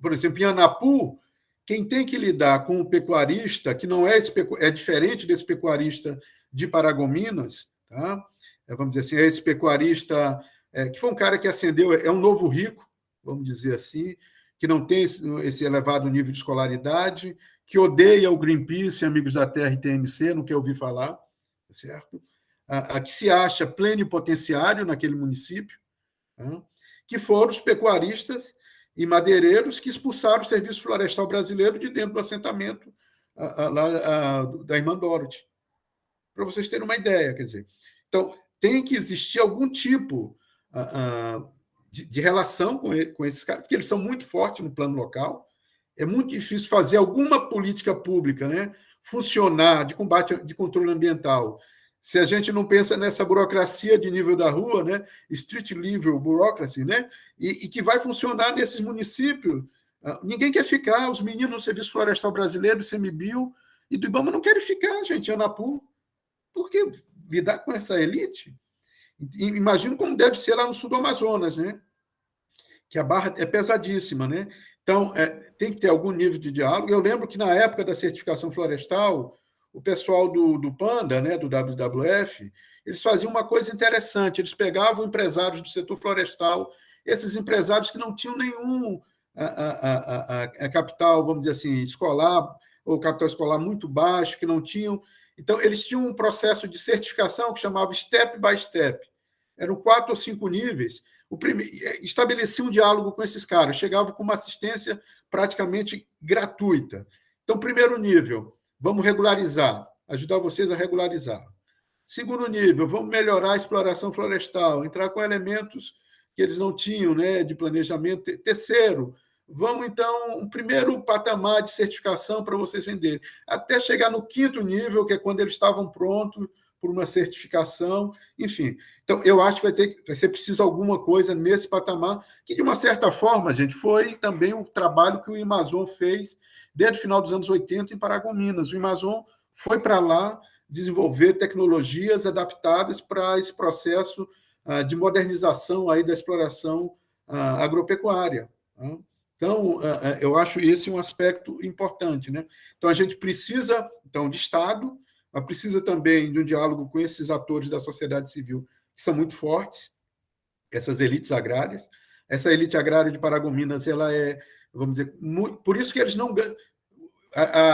por exemplo, em Anapu, quem tem que lidar com o pecuarista, que não é diferente desse pecuarista de Paragominas, tá? Vamos dizer assim, é esse pecuarista que foi um cara que ascendeu, é um novo rico, vamos dizer assim, que não tem esse elevado nível de escolaridade, que odeia o Greenpeace, Amigos da Terra e TMC, não quer ouvir falar, certo? Que se acha plenipotenciário naquele município, tá? Que foram os pecuaristas e madeireiros que expulsaram o Serviço Florestal Brasileiro de dentro do assentamento da Irmã Dorothy. Para vocês terem uma ideia, quer dizer. Então, tem que existir algum tipo de relação com esses caras, porque eles são muito fortes no plano local. É muito difícil fazer alguma política pública, né, funcionar de combate, de controle ambiental, se a gente não pensa nessa burocracia de nível da rua, né, street level bureaucracy, né, e que vai funcionar nesses municípios. Ninguém quer ficar, os meninos do Serviço Florestal Brasileiro, do ICMBio e do IBAMA não querem ficar, gente, em Anapu. Por que lidar com essa elite? Imagino como deve ser lá no sul do Amazonas, né? Que a barra é pesadíssima, né? Então, tem que ter algum nível de diálogo. Eu lembro que, na época da certificação florestal, o pessoal do PANDA, né, do WWF, eles faziam uma coisa interessante. Eles pegavam empresários do setor florestal, esses empresários que não tinham nenhum capital, vamos dizer assim, escolar, ou capital escolar muito baixo, que não tinham... Então, eles tinham um processo de certificação que chamava step by step. Eram 4 ou 5 níveis. Estabelecia um diálogo com esses caras, chegavam com uma assistência praticamente gratuita. Então, primeiro nível, vamos regularizar, ajudar vocês a regularizar. Segundo nível, vamos melhorar a exploração florestal, entrar com elementos que eles não tinham, né, de planejamento. Terceiro, vamos, então, um primeiro patamar de certificação para vocês venderem, até chegar no 5º nível, que é quando eles estavam prontos por uma certificação, enfim. Então, eu acho que vai ser preciso alguma coisa nesse patamar, que, de uma certa forma, gente, foi também o trabalho que o Amazon fez desde o final dos anos 80 em Paragominas. O Amazon foi para lá desenvolver tecnologias adaptadas para esse processo de modernização aí da exploração agropecuária. Então, eu acho esse um aspecto importante, né? Então, a gente precisa, então, de Estado, mas precisa também de um diálogo com esses atores da sociedade civil, que são muito fortes, essas elites agrárias. Essa elite agrária de Paragominas, ela é, vamos dizer, muito, por isso que eles não ganham.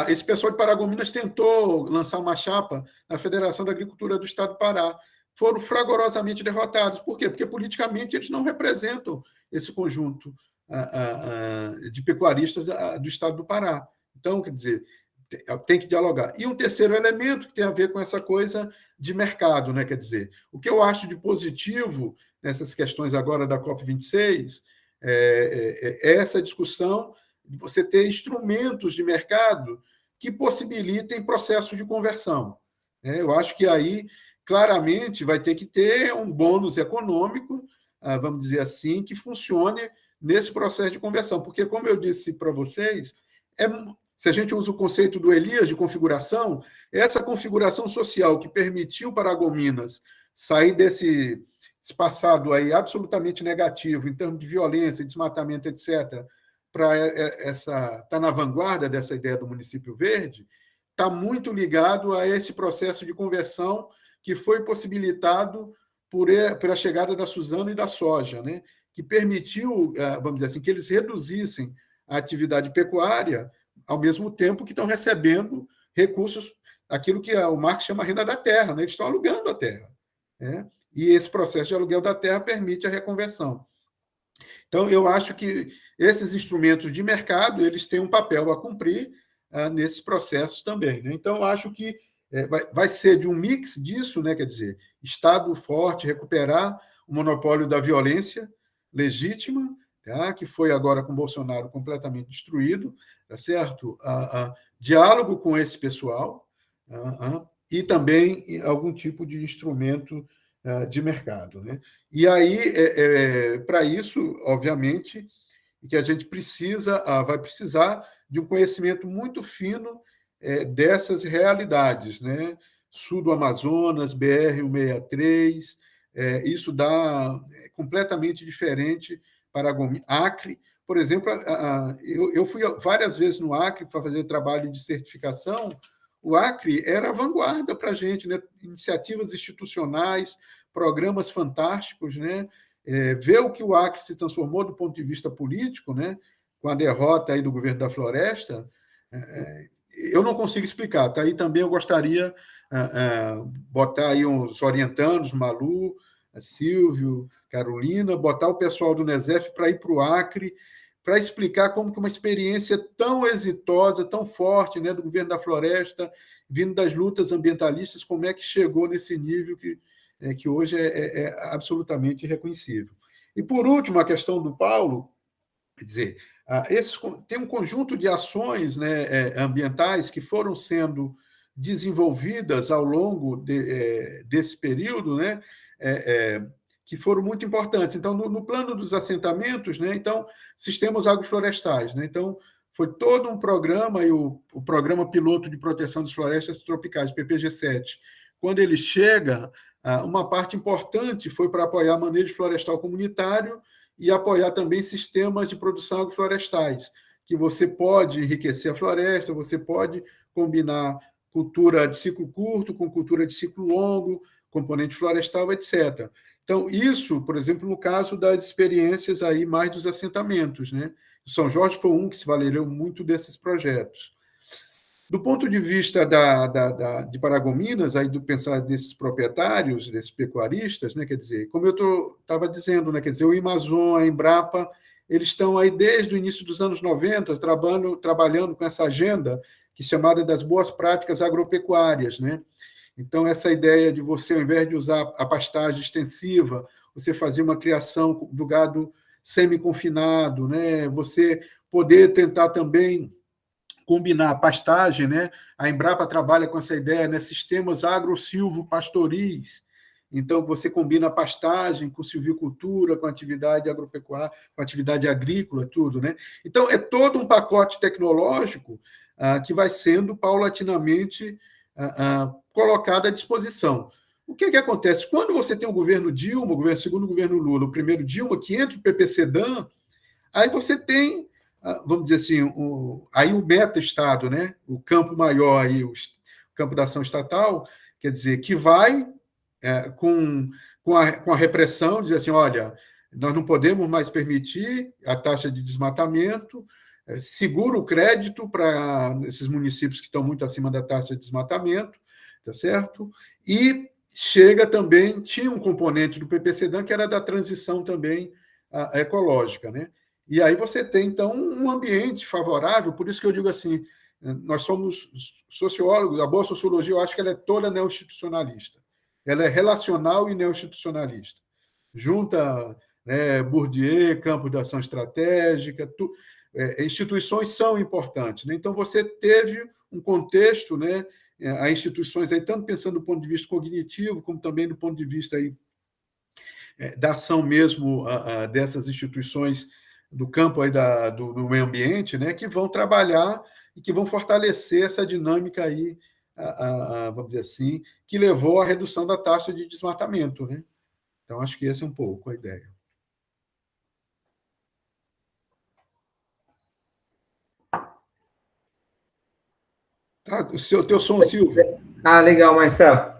Esse pessoal de Paragominas tentou lançar uma chapa na Federação da Agricultura do Estado do Pará. Foram fragorosamente derrotados. Por quê? Porque politicamente eles não representam esse conjunto de pecuaristas do Estado do Pará. Então, quer dizer, tem que dialogar. E um terceiro elemento que tem a ver com essa coisa de mercado, né? Quer dizer, o que eu acho de positivo nessas questões agora da COP26 é essa discussão de você ter instrumentos de mercado que possibilitem processos de conversão. Eu acho que aí, claramente, vai ter que ter um bônus econômico, vamos dizer assim, que funcione nesse processo de conversão. Porque, como eu disse para vocês, se a gente usa o conceito do Elias de configuração, essa configuração social que permitiu Paragominas sair desse passado aí absolutamente negativo em termos de violência, desmatamento, etc., para estar na vanguarda dessa ideia do município verde, está muito ligado a esse processo de conversão que foi possibilitado pela chegada da Suzano e da soja, né? Que permitiu, vamos dizer assim, que eles reduzissem a atividade pecuária ao mesmo tempo que estão recebendo recursos, aquilo que o Marx chama renda da terra, né? Eles estão alugando a terra, né? E esse processo de aluguel da terra permite a reconversão. Então, eu acho que esses instrumentos de mercado eles têm um papel a cumprir nesses processos também, né? Então, eu acho que vai ser de um mix disso, né? Quer dizer, Estado forte, recuperar o monopólio da violência legítima, tá? Que foi agora com Bolsonaro completamente destruído, tá certo? Diálogo com esse pessoal e também algum tipo de instrumento de mercado, né? E aí, para isso, obviamente, que a gente vai precisar de um conhecimento muito fino dessas realidades, né? Sul do Amazonas, BR-163, isso dá completamente diferente para Acre. Por exemplo, eu fui várias vezes no Acre para fazer trabalho de certificação. O Acre era a vanguarda para a gente, né? Iniciativas institucionais, programas fantásticos, né? Ver o que o Acre se transformou do ponto de vista político, né? Com a derrota aí do governo da Floresta, eu não consigo explicar. Tá? Aí também eu gostaria botar aí os orientandos, Malu, Silvio, Carolina, botar o pessoal do NESEF para ir para o Acre, para explicar como que uma experiência tão exitosa, tão forte, né, do governo da Floresta, vindo das lutas ambientalistas, como é que chegou nesse nível que hoje é absolutamente irreconhecível. E, por último, a questão do Paulo, quer dizer, tem um conjunto de ações, né, ambientais que foram sendo desenvolvidas ao longo desse período, né, que foram muito importantes. Então, no plano dos assentamentos, né, então, sistemas agroflorestais, né, então, foi todo um programa, e o Programa Piloto de Proteção das Florestas Tropicais, PPG-7, quando ele chega, uma parte importante foi para apoiar manejo florestal comunitário e apoiar também sistemas de produção agroflorestais, que você pode enriquecer a floresta, você pode combinar cultura de ciclo curto com cultura de ciclo longo, componente florestal, etc. Então, isso, por exemplo, no caso das experiências aí mais dos assentamentos, né? São Jorge foi um que se valeria muito desses projetos. Do ponto de vista de Paragominas, aí do pensar desses proprietários, desses pecuaristas, né, quer dizer, como eu estava dizendo, né, quer dizer, o Amazon, a Embrapa, eles estão aí desde o início dos anos 90 trabalhando com essa agenda que é chamada das boas práticas agropecuárias, né? Então, essa ideia de você, ao invés de usar a pastagem extensiva, você fazer uma criação do gado semi-confinado, né? Você poder tentar também combinar a pastagem, né? A Embrapa trabalha com essa ideia, né? Sistemas agro-silvo-pastoris. Então, você combina a pastagem com silvicultura, com atividade agropecuária, com atividade agrícola, tudo, né? Então, é todo um pacote tecnológico que vai sendo paulatinamente colocado à disposição. O que acontece? Quando você tem o governo Dilma, o segundo governo Lula, o primeiro Dilma, que entra o PPC-DAN, aí você tem, vamos dizer assim, aí o meta-estado, né? O campo maior, aí, campo da ação estatal, quer dizer, que vai com a repressão, dizer assim, olha, nós não podemos mais permitir a taxa de desmatamento, segura o crédito para esses municípios que estão muito acima da taxa de desmatamento, tá certo? E chega também, tinha um componente do PPCDAN que era da transição também ecológica, né? E aí você tem, então, um ambiente favorável, por isso que eu digo assim, nós somos sociólogos, a boa sociologia, eu acho que ela é toda neo-institucionalista. Ela é relacional e neo-institucionalista. Junta Bourdieu, campo da ação estratégica, instituições são importantes, né? Então, você teve um contexto, né? Há instituições aí, tanto pensando do ponto de vista cognitivo, como também do ponto de vista aí, da ação mesmo dessas instituições do campo aí do meio ambiente, né? Que vão trabalhar e que vão fortalecer essa dinâmica aí, vamos dizer assim, que levou à redução da taxa de desmatamento, né? Então, acho que essa é um pouco a ideia. Tá, o teu som, Silvio. Legal, Marcelo.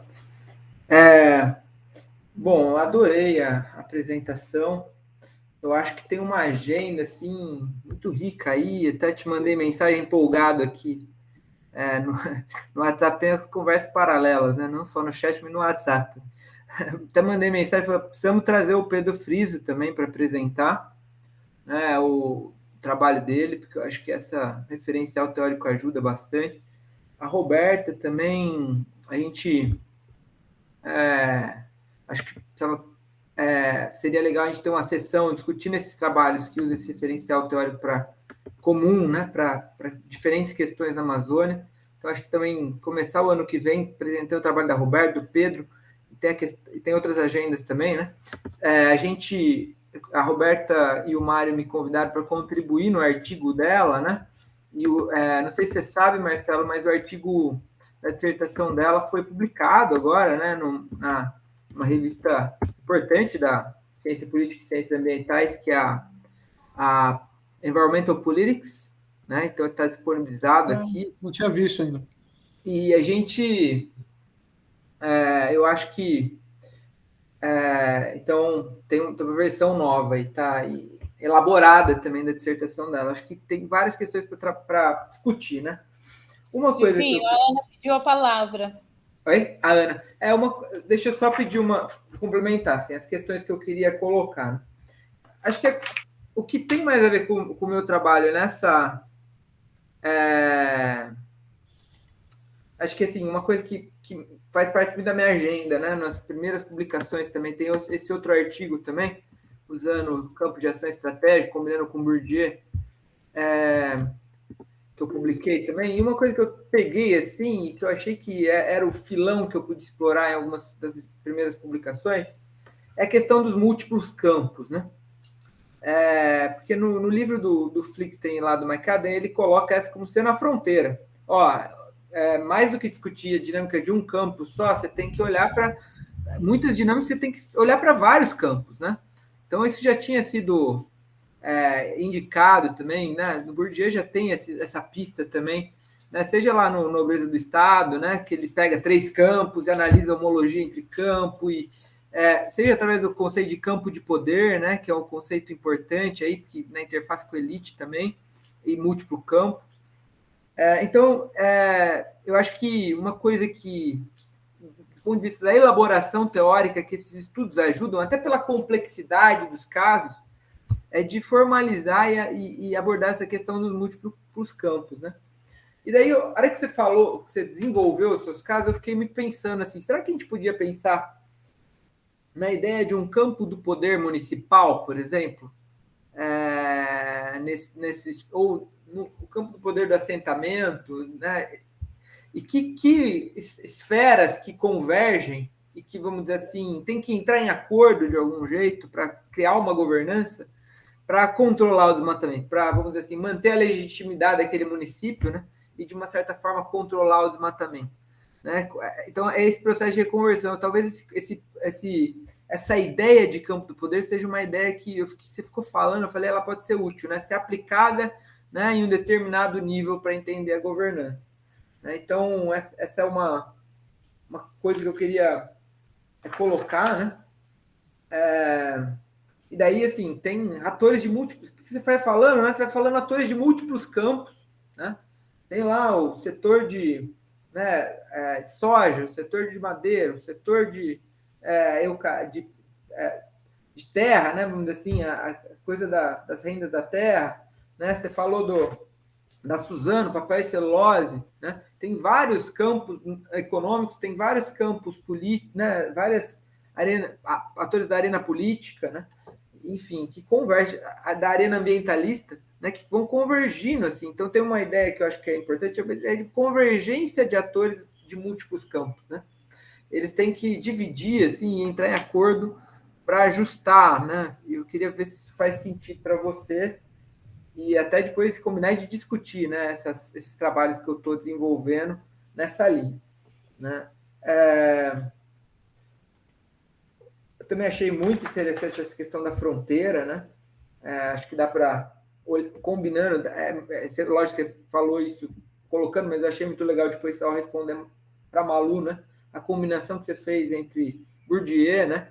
Bom, adorei a apresentação. Eu acho que tem uma agenda assim muito rica aí. Até te mandei mensagem empolgado aqui no WhatsApp. Tem as conversas paralelas, né? Não só no chat, mas no WhatsApp. Até mandei mensagem, falei, precisamos trazer o Pedro Friso também para apresentar, né, o trabalho dele, porque eu acho que essa referencial teórico ajuda bastante. A Roberta também, a gente acho que seria legal a gente ter uma sessão discutindo esses trabalhos que usam esse referencial teórico comum, né, para diferentes questões na Amazônia. Então, acho que também começar o ano que vem apresentando o trabalho da Roberta, do Pedro, e tem outras agendas também, né? A Roberta e o Mário me convidaram para contribuir no artigo dela, né? E não sei se você sabe, Marcelo, mas o artigo da dissertação dela foi publicado agora, né? Numa revista importante da Ciência Política e Ciências Ambientais, que é a Environmental Politics, né? Então está disponibilizado aqui. Não tinha visto ainda. E a gente, eu acho que então tem uma versão nova e está elaborada também da dissertação dela. Acho que tem várias questões para discutir, né? Uma coisa que a Ana pediu a palavra. Oi? A Ana. Deixa eu só pedir complementar assim, as questões que eu queria colocar. Né? Acho que o que tem mais a ver com o meu trabalho nessa... acho que assim, uma coisa que faz parte da minha agenda, né? Nas primeiras publicações também tem esse outro artigo também, usando o campo de ação estratégica, combinando com Bourdieu, que eu publiquei também. E uma coisa que eu peguei assim, e que eu achei que era o filão que eu pude explorar em algumas das primeiras publicações, é a questão dos múltiplos campos, né? Porque no livro do Flickstein lá do McAdam, ele coloca essa como sendo a fronteira. Mais do que discutir a dinâmica de um campo só, você tem que olhar para muitas dinâmicas, você tem que olhar para vários campos, né? Então, isso já tinha sido indicado também, né? No Bourdieu já tem essa pista também, né? Seja lá no Nobreza do Estado, né? Que ele pega 3 campos e analisa a homologia entre campo, seja através do conceito de campo de poder, né? Que é um conceito importante aí, porque na interface com elite também, e múltiplo campo. Então, eu acho que uma coisa que, do ponto de vista da elaboração teórica, que esses estudos ajudam, até pela complexidade dos casos, é de formalizar e abordar essa questão dos múltiplos campos, né? E daí, a hora que você falou, que você desenvolveu os seus casos, eu fiquei me pensando assim, será que a gente podia pensar na ideia de um campo do poder municipal, por exemplo, ou no campo do poder do assentamento, né? E que esferas que convergem e que, vamos dizer assim, tem que entrar em acordo de algum jeito para criar uma governança, para controlar o desmatamento, para, vamos dizer assim, manter a legitimidade daquele município, né? E, de uma certa forma, controlar o desmatamento. Né? Então, é esse processo de reconversão. Talvez essa ideia de campo do poder seja uma ideia que você ficou falando, eu falei, ela pode ser útil, né? Ser aplicada, né, em um determinado nível para entender a governança. né? Então, essa é uma coisa que eu queria colocar, né? E daí, assim, tem atores de múltiplos... Porque você vai falando, né? Você vai falando atores de múltiplos campos, né? Tem lá o setor de, né, de soja, o setor de madeira, o setor de terra, né? Vamos dizer assim, a coisa das rendas da terra, né? Você falou da Suzano, papel e celulose, né? Tem vários campos econômicos, tem vários campos políticos, né? Atores da arena política, né? Enfim, que converge, da arena ambientalista, né? Que vão convergindo, assim. Então, tem uma ideia que eu acho que é importante, é de convergência de atores de múltiplos campos, né? Eles têm que dividir, assim, e entrar em acordo para ajustar, né? E eu queria ver se isso faz sentido para você e até depois combinar de discutir, né, esses trabalhos que eu estou desenvolvendo nessa linha, né? Eu também achei muito interessante essa questão da fronteira, né? Acho que dá para, combinando, lógico que você falou isso colocando, mas eu achei muito legal depois só respondendo para a Malu, né? A combinação que você fez entre Bourdieu, né?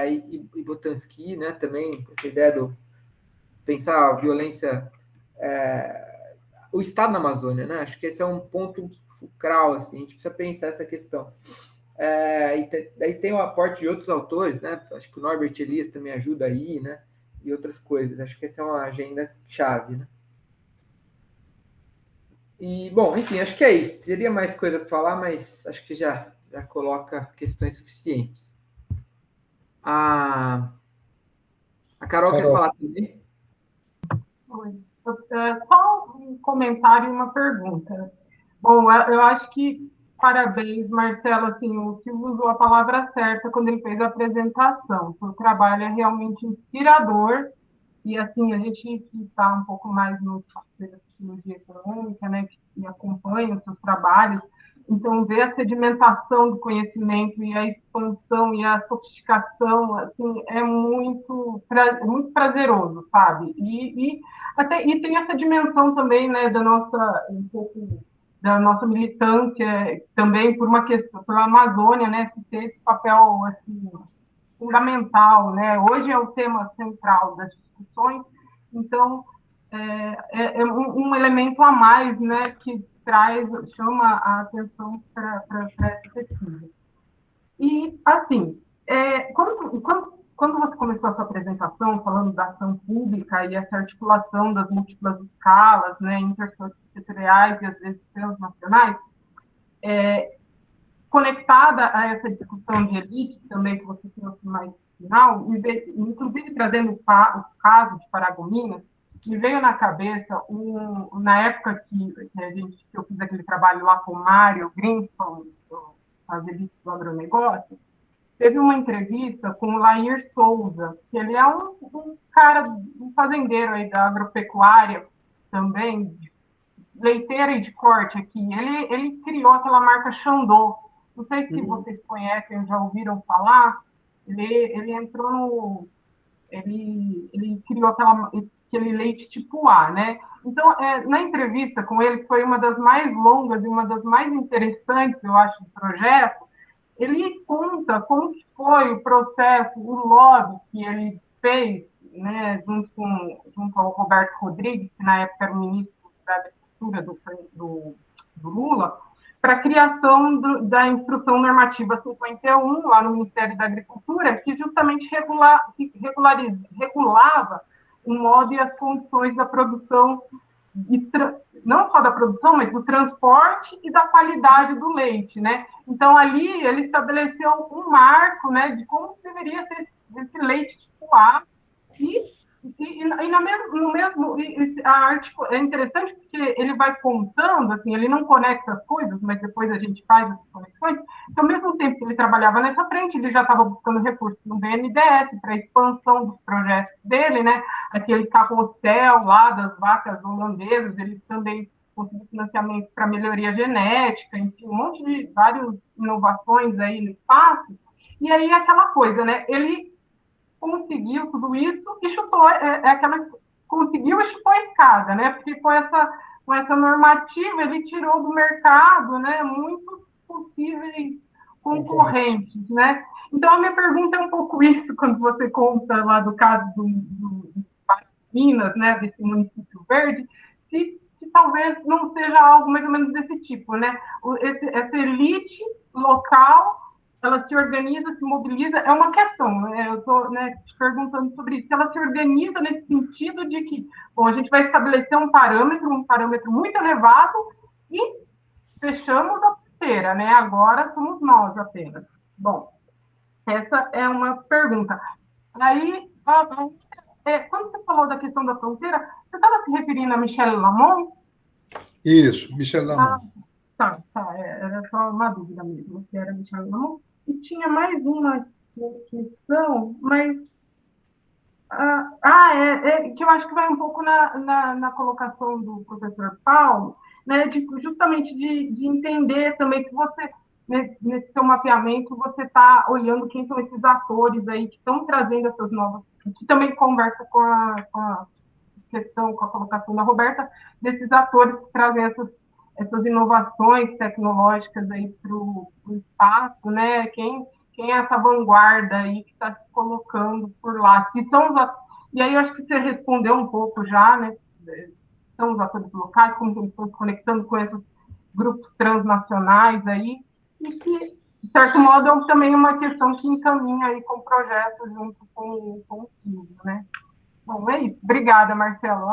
E Boltanski, né? Também essa ideia do pensar a violência, o Estado na Amazônia, né? Acho que esse é um ponto fulcral, assim, a gente precisa pensar essa questão. Daí tem o aporte de outros autores, né? Acho que o Norbert Elias também ajuda aí, né? E outras coisas. Acho que essa é uma agenda chave, né? E, bom, enfim, acho que é isso. Teria mais coisa para falar, mas acho que já coloca questões suficientes. A Carol quer falar também? Oi. Só um comentário e uma pergunta. Bom, eu acho que, parabéns, Marcelo, assim, o Silvio usou a palavra certa quando ele fez a apresentação. O trabalho é realmente inspirador e, assim, a gente que está um pouco mais no da psicologia econômica, né, que acompanha os seus trabalhos, então, ver a sedimentação do conhecimento e a expansão e a sofisticação, assim, é muito prazeroso, sabe? E tem essa dimensão também, né, um pouco da nossa militância, também por uma questão, pela Amazônia, né, que ter esse papel, assim, fundamental, né? Hoje é o tema central das discussões, então, é um elemento a mais, né, que chama a atenção para essa pesquisa. E, assim, quando você começou a sua apresentação, falando da ação pública e essa articulação das múltiplas escalas, né, intersetoriais e, às vezes, transnacionais, conectada a essa discussão de elite também, que você trouxe mais no final, inclusive trazendo o caso de Paragominas, me veio na cabeça, na época que eu fiz aquele trabalho lá com o Mário Grimson, as elites do agronegócio, teve uma entrevista com o Lair Souza, que ele é um cara, um fazendeiro aí da agropecuária também, leiteira e de corte aqui. Ele criou aquela marca Xandô. Não sei se vocês conhecem, já ouviram falar. Ele entrou no... Ele criou aquele leite tipo A, né? Então, na entrevista com ele, que foi uma das mais longas e uma das mais interessantes, eu acho, do projeto, ele conta como que foi o processo, o lobby que ele fez, né, junto ao Roberto Rodrigues, que na época era o ministro da Agricultura do Lula, para a criação da Instrução Normativa 51, lá no Ministério da Agricultura, que justamente regulava o modo e as condições da produção, não só da produção, mas do transporte e da qualidade do leite, né? Então, ali, ele estabeleceu um marco, né, de como deveria ser esse leite tipo A, no mesmo a arte é interessante porque ele vai contando, assim, ele não conecta as coisas, mas depois a gente faz as conexões. Então, ao mesmo tempo que ele trabalhava nessa frente, ele já estava buscando recursos no BNDES para a expansão dos projetos dele, né? Aquele carrossel lá das vacas holandesas, ele também conseguiu financiamento para melhoria genética, enfim, um monte de várias inovações aí no espaço. E aí aquela coisa, né? Ele conseguiu tudo isso e chutou, conseguiu e chutou a escada, né? Porque com com essa normativa, ele tirou do mercado, né, muitos possíveis concorrentes, né? Então, a minha pergunta é um pouco isso, quando você conta lá do caso do Minas, né, desse município verde, se talvez não seja algo mais ou menos desse tipo, né? Essa elite local, ela se organiza, se mobiliza, é uma questão, né? Eu estou, né, te perguntando sobre isso, se ela se organiza nesse sentido de que, bom, a gente vai estabelecer um parâmetro muito elevado e fechamos a fronteira, né? Agora somos nós apenas. Bom, essa é uma pergunta. Aí, quando você falou da questão da fronteira, você estava se referindo a Michel Lamont? Isso, Michel Lamont. Tá, era só uma dúvida mesmo, que era Michel Lamont. E tinha mais uma questão, mas... que eu acho que vai um pouco na colocação do professor Paulo, né, justamente de entender também se você, nesse seu mapeamento, você está olhando quem são esses atores aí que estão trazendo essas novas... que também conversa com a questão, com a colocação da Roberta, desses atores que trazem essas inovações tecnológicas aí para o espaço, né? Quem é essa vanguarda aí que está se colocando por lá? E aí eu acho que você respondeu um pouco já, né? São os atores locais, como eles estão se conectando com esses grupos transnacionais aí, e que, de certo modo, é também uma questão que encaminha aí com o projeto junto com o Silvio, né? Bom, é isso. Obrigada, Marcelo.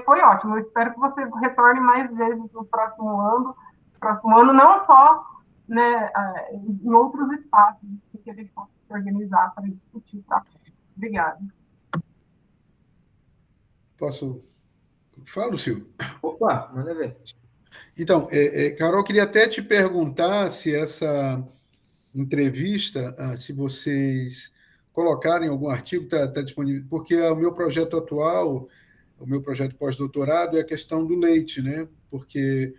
Foi ótimo. Eu espero que você retorne mais vezes no próximo ano, não só, né, em outros espaços que a gente possa se organizar para discutir. Tá? Obrigada. Posso? Falo, Silvio. Opa, manda ver. Então, Carol, queria até te perguntar se essa entrevista, se vocês colocarem algum artigo, está disponível, porque o meu projeto atual, o meu projeto pós-doutorado é a questão do leite, né? Porque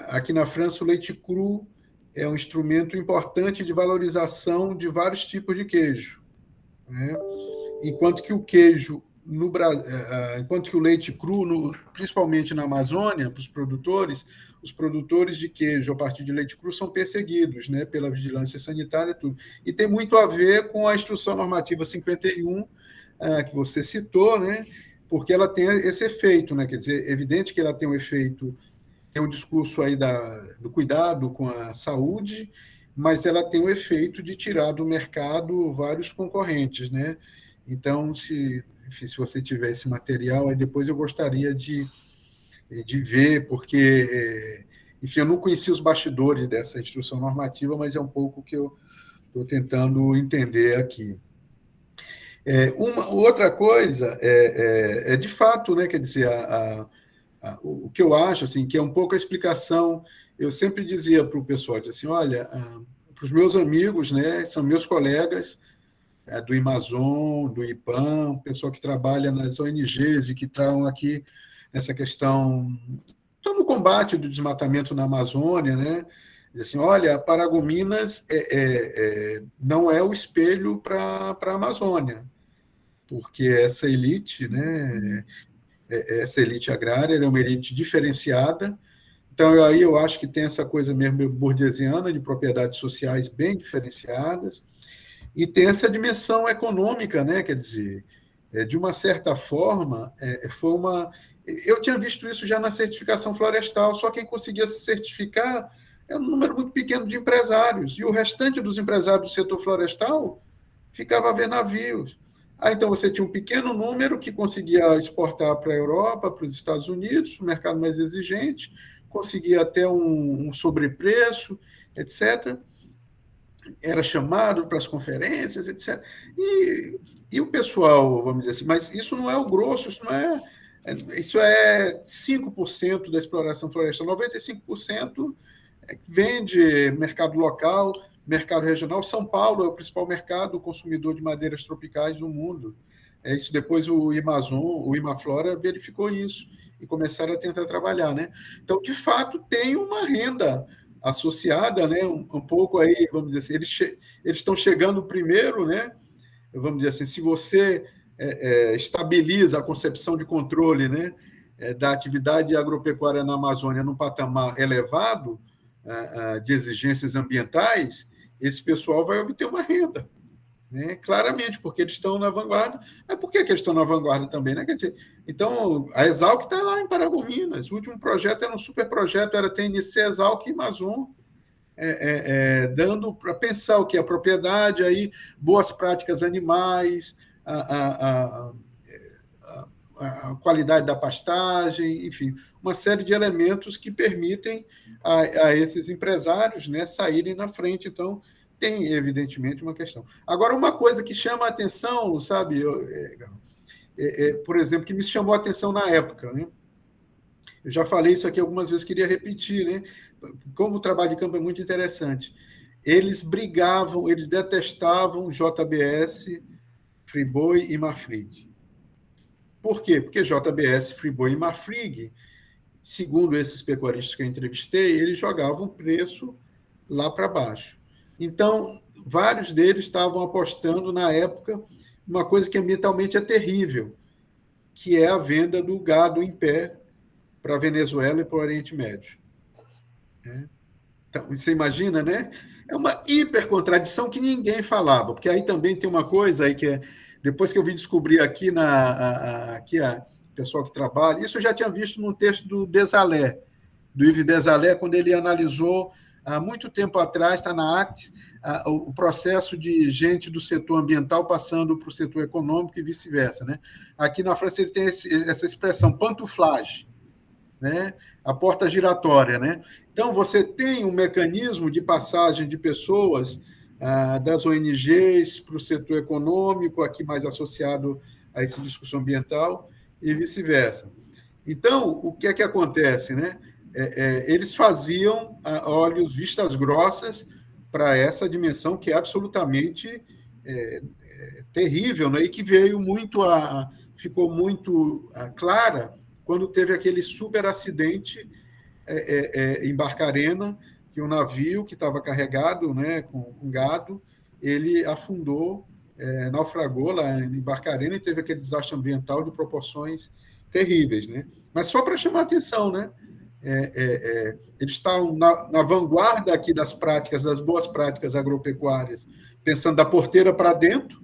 aqui na França o leite cru é um instrumento importante de valorização de vários tipos de queijo, né? Enquanto que o queijo no Brasil, enquanto que o leite cru, principalmente na Amazônia, para os produtores de queijo a partir de leite cru são perseguidos, né, pela vigilância sanitária e tudo. E tem muito a ver com a Instrução Normativa 51, que você citou, né, porque ela tem esse efeito, né, quer dizer, é evidente que ela tem um efeito, tem um discurso aí do cuidado com a saúde, mas ela tem o efeito de tirar do mercado vários concorrentes, né? Então, se você tiver esse material, aí depois eu gostaria de ver, porque, enfim, eu não conheci os bastidores dessa instrução normativa, mas é um pouco que eu estou tentando entender aqui. Uma outra coisa é de fato, né, quer dizer, o que eu acho, assim, que é um pouco a explicação. Eu sempre dizia para o pessoal, assim, olha, para os meus amigos, né, são meus colegas, do Amazon, do IPAM, o pessoal que trabalha nas ONGs e que tratam aqui essa questão, estão no combate do desmatamento na Amazônia, né? Assim, olha, Paragominas não é o espelho para a Amazônia, porque essa elite, né, essa elite agrária é uma elite diferenciada. Então, aí eu acho que tem essa coisa mesmo burguesiana de propriedades sociais bem diferenciadas. E tem essa dimensão econômica, né? Quer dizer, de uma certa forma, foi uma... Eu tinha visto isso já na certificação florestal, só quem conseguia se certificar é um número muito pequeno de empresários, e o restante dos empresários do setor florestal ficava a ver navios. Então você tinha um pequeno número que conseguia exportar para a Europa, para os Estados Unidos, o mercado mais exigente, conseguia até um sobrepreço, etc., era chamado para as conferências, etc. E o pessoal, vamos dizer assim, mas isso não é o grosso, isso é 5% da exploração florestal, 95% vem de mercado local, mercado regional. São Paulo é o principal mercado consumidor de madeiras tropicais do mundo. Isso depois o Amazon, o Imaflora verificou isso e começaram a tentar trabalhar, né? Então, de fato, tem uma renda associada, né, um pouco aí, vamos dizer assim, eles estão chegando primeiro, né, vamos dizer assim, se você estabiliza a concepção de controle, né, da atividade agropecuária na Amazônia num patamar elevado de exigências ambientais, esse pessoal vai obter uma renda, né? Claramente, porque eles estão na vanguarda. Mas por que eles estão na vanguarda também, né? Quer dizer, então, a Exalc está lá em Paragominas. O último projeto era um super projeto, era TNC, Exalc e Amazon, dando para pensar o que é a propriedade, aí, boas práticas animais, a qualidade da pastagem, enfim, uma série de elementos que permitem a esses empresários, né, saírem na frente. Então, tem, evidentemente, uma questão. Agora, uma coisa que chama a atenção, sabe, por exemplo, que me chamou a atenção na época, né? Eu já falei isso aqui algumas vezes, queria repetir, né? Como o trabalho de campo é muito interessante. Eles brigavam, eles detestavam JBS, Friboi e Marfrig. Por quê? Porque JBS, Friboi e Marfrig, segundo esses pecuaristas que eu entrevistei, eles jogavam preço lá para baixo. Então, vários deles estavam apostando, na época, uma coisa que ambientalmente é terrível, que é a venda do gado em pé para a Venezuela e para o Oriente Médio. Então, você imagina, né? É uma hipercontradição que ninguém falava, porque aí também tem uma coisa aí que é, depois que eu vim descobrir aqui, aqui a pessoal que trabalha, isso eu já tinha visto num texto do Desalé, do Yves Desalé, quando ele analisou, há muito tempo atrás, está na ACT, o processo de gente do setor ambiental passando para o setor econômico e vice-versa, né? Aqui na França ele tem essa expressão, pantouflage, né? A porta giratória, né? Então, você tem um mecanismo de passagem de pessoas das ONGs para o setor econômico, aqui mais associado a essa discussão ambiental, e vice-versa. Então, o que é que acontece, né? Eles faziam olhos, vistas grossas para essa dimensão que é absolutamente terrível, né? E que veio muito ficou muito clara quando teve aquele super acidente em Barcarena, que o navio que estava carregado, né, com gado, ele afundou, naufragou lá em Barcarena e teve aquele desastre ambiental de proporções terríveis, né? Mas só para chamar a atenção, né? Eles estão na vanguarda aqui das práticas, das boas práticas agropecuárias, pensando da porteira para dentro,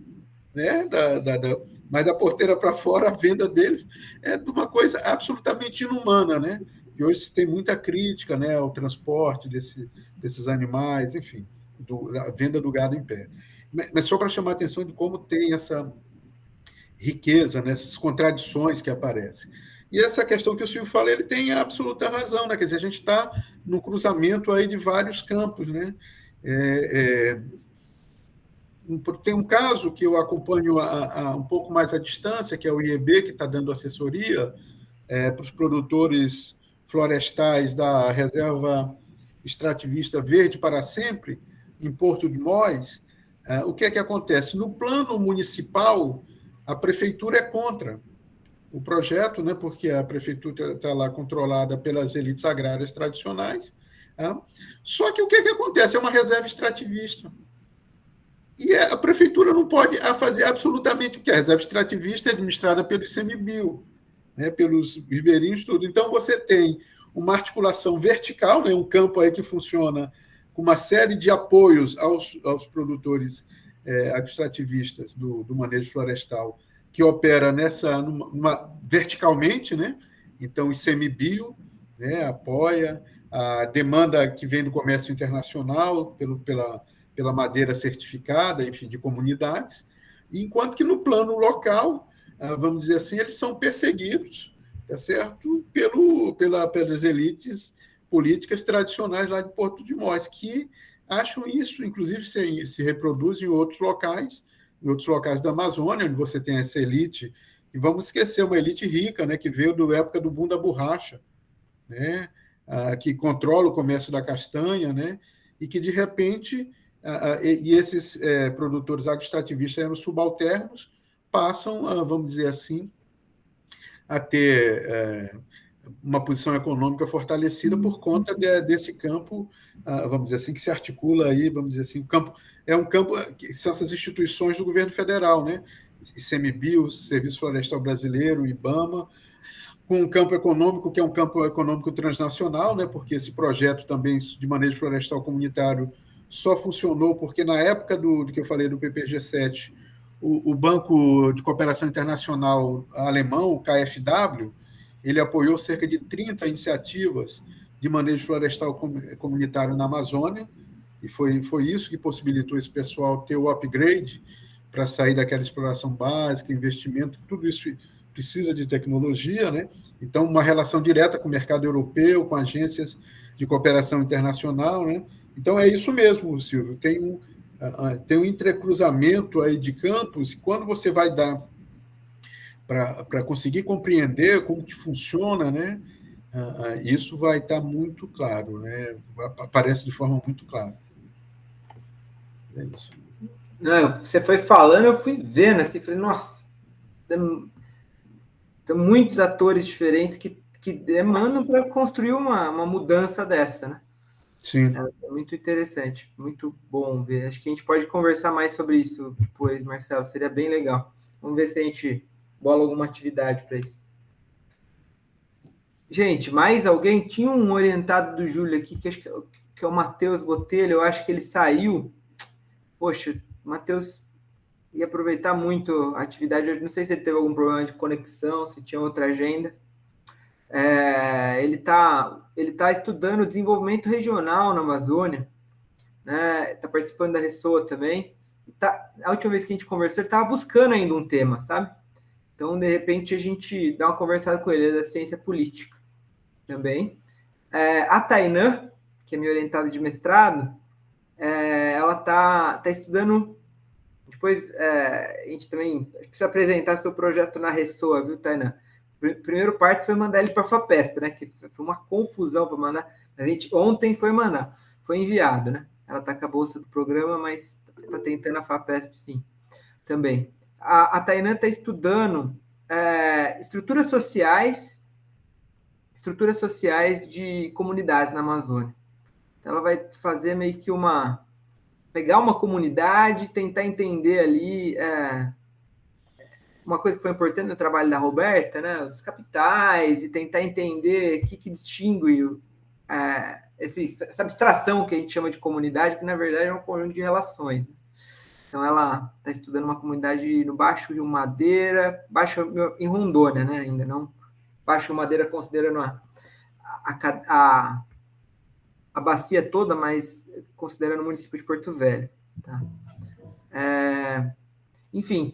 né? Mas da porteira para fora, a venda deles é de uma coisa absolutamente inumana, né? Que hoje tem muita crítica, né, ao transporte desses animais, enfim, a venda do gado em pé. Mas só para chamar a atenção de como tem essa riqueza, né, essas contradições que aparecem. E essa questão que o Silvio fala, ele tem absoluta razão, né? Quer dizer, a gente está no cruzamento aí de vários campos, né? Tem um caso que eu acompanho um pouco mais à distância, que é o IEB, que está dando assessoria para os produtores florestais da Reserva Extrativista Verde para Sempre, em Porto de Mós. O que é que acontece? No plano municipal, a prefeitura é contra o projeto, né, porque a prefeitura está lá controlada pelas elites agrárias tradicionais. Só que o que é que acontece? É uma reserva extrativista. E a prefeitura não pode fazer absolutamente o que a reserva extrativista é administrada pelo ICMBio, né, pelos ribeirinhos, tudo. Então, você tem uma articulação vertical, né, um campo aí que funciona com uma série de apoios aos produtores extrativistas do manejo florestal, que opera verticalmente, né? Então, o ICMBio, né, apoia a demanda que vem do comércio internacional pela madeira certificada, enfim, de comunidades, enquanto que no plano local, vamos dizer assim, eles são perseguidos, tá certo? Pelas elites políticas tradicionais lá de Porto de Mós, que acham isso, inclusive se reproduzem em outros locais da Amazônia, onde você tem essa elite, e vamos esquecer, uma elite rica, né, que veio da época do boom da borracha, né, que controla o comércio da castanha, né, e que, de repente, e esses produtores agroextrativistas eram subalternos, passam, vamos dizer assim, a ter uma posição econômica fortalecida por conta desse campo, vamos dizer assim, que se articula aí, vamos dizer assim, um campo que são essas instituições do governo federal, né? ICMBio, Serviço Florestal Brasileiro, IBAMA, com um campo econômico, que é um campo econômico transnacional, né, porque esse projeto também de manejo florestal comunitário só funcionou porque, na época do que eu falei do PPG-7, o Banco de Cooperação Internacional alemão, o KfW, ele apoiou cerca de 30 iniciativas de manejo florestal comunitário na Amazônia, e foi isso que possibilitou esse pessoal ter o upgrade para sair daquela exploração básica, investimento, tudo isso precisa de tecnologia, né? Então, uma relação direta com o mercado europeu, com agências de cooperação internacional, né? Então, é isso mesmo, Silvio, tem um entrecruzamento aí de campos, e quando você vai dar para conseguir compreender como que funciona, né? Isso vai estar muito claro, né? Aparece de forma muito clara. É isso. Não, você foi falando, eu fui vendo, assim, falei, nossa, tem muitos atores diferentes que demandam para construir uma mudança dessa, né? Sim. É muito interessante, muito bom ver. Acho que a gente pode conversar mais sobre isso depois, Marcelo, seria bem legal. Vamos ver se a gente bola alguma atividade para isso. Gente, mais alguém? Tinha um orientado do Júlio aqui, que acho que é o Matheus Botelho, eu acho que ele saiu. Poxa, o Matheus ia aproveitar muito a atividade. Eu não sei se ele teve algum problema de conexão, se tinha outra agenda. Ele tá estudando desenvolvimento regional na Amazônia, né? Está participando da Ressoa também. A última vez que a gente conversou, ele estava buscando ainda um tema, sabe? Então, de repente, a gente dá uma conversada com ele, da ciência política também. A Tainã, que é minha orientada de mestrado, ela está estudando. Depois, a gente também precisa apresentar seu projeto na Ressoa, viu, Tainã? Primeiro parte foi mandar ele para a FAPESP, né? Que foi uma confusão para mandar. A gente ontem foi enviado, né? Ela está com a bolsa do programa, mas está tentando a FAPESP, sim, também. A Tainã está estudando estruturas sociais de comunidades na Amazônia. Então, ela vai fazer meio que pegar uma comunidade, tentar entender ali uma coisa que foi importante no trabalho da Roberta, né, os capitais, e tentar entender o que distingue essa abstração que a gente chama de comunidade, que na verdade é um conjunto de relações. Então, ela está estudando uma comunidade no Baixo Rio Madeira, em Rondônia, né, ainda não. Baixo Rio Madeira considerando a bacia toda, mas considerando o município de Porto Velho. Tá? Enfim,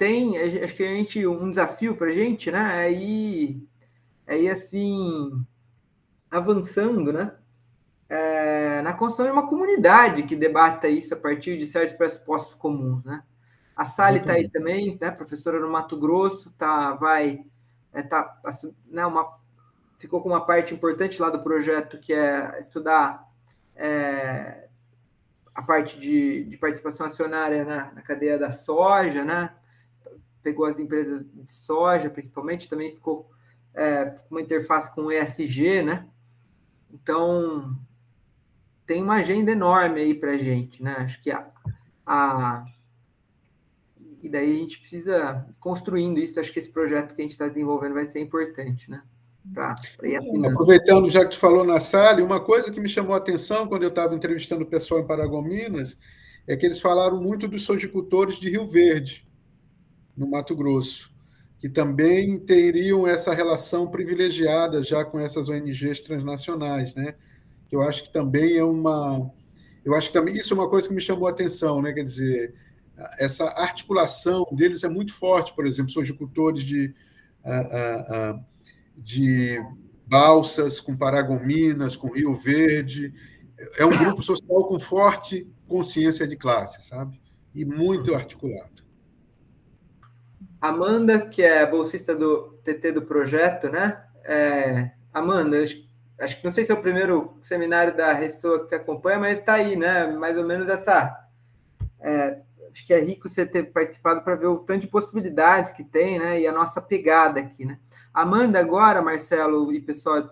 acho que um desafio para a gente, né, é ir assim, avançando, né, na construção de uma comunidade que debata isso a partir de certos pressupostos comuns, né. A Sally está aí também, né, professora no Mato Grosso, ficou com uma parte importante lá do projeto, que é estudar a parte de participação acionária na cadeia da soja, né? Pegou as empresas de soja, principalmente, também ficou com uma interface com o ESG, né? Então, tem uma agenda enorme aí para a gente, né? Acho que e daí a gente precisa ir construindo isso. Acho que esse projeto que a gente está desenvolvendo vai ser importante, né? Para ir afinando. Aproveitando, já que tu falou na Sally, uma coisa que me chamou a atenção quando eu estava entrevistando o pessoal em Paragominas é que eles falaram muito dos sojicultores de Rio Verde, no Mato Grosso, que também teriam essa relação privilegiada já com essas ONGs transnacionais, né? Eu acho que também isso é uma coisa que me chamou a atenção, né? Quer dizer, essa articulação deles é muito forte, por exemplo, sojicultores de Balsas, com Paragominas, com Rio Verde. É um grupo social com forte consciência de classe, sabe? E muito articulado. Amanda, que é bolsista do TT do projeto, né? Amanda, acho que não sei se é o primeiro seminário da Ressoa que você acompanha, mas está aí, né? Mais ou menos acho que é rico você ter participado para ver o tanto de possibilidades que tem, né? E a nossa pegada aqui, né? Amanda, agora, Marcelo e pessoal,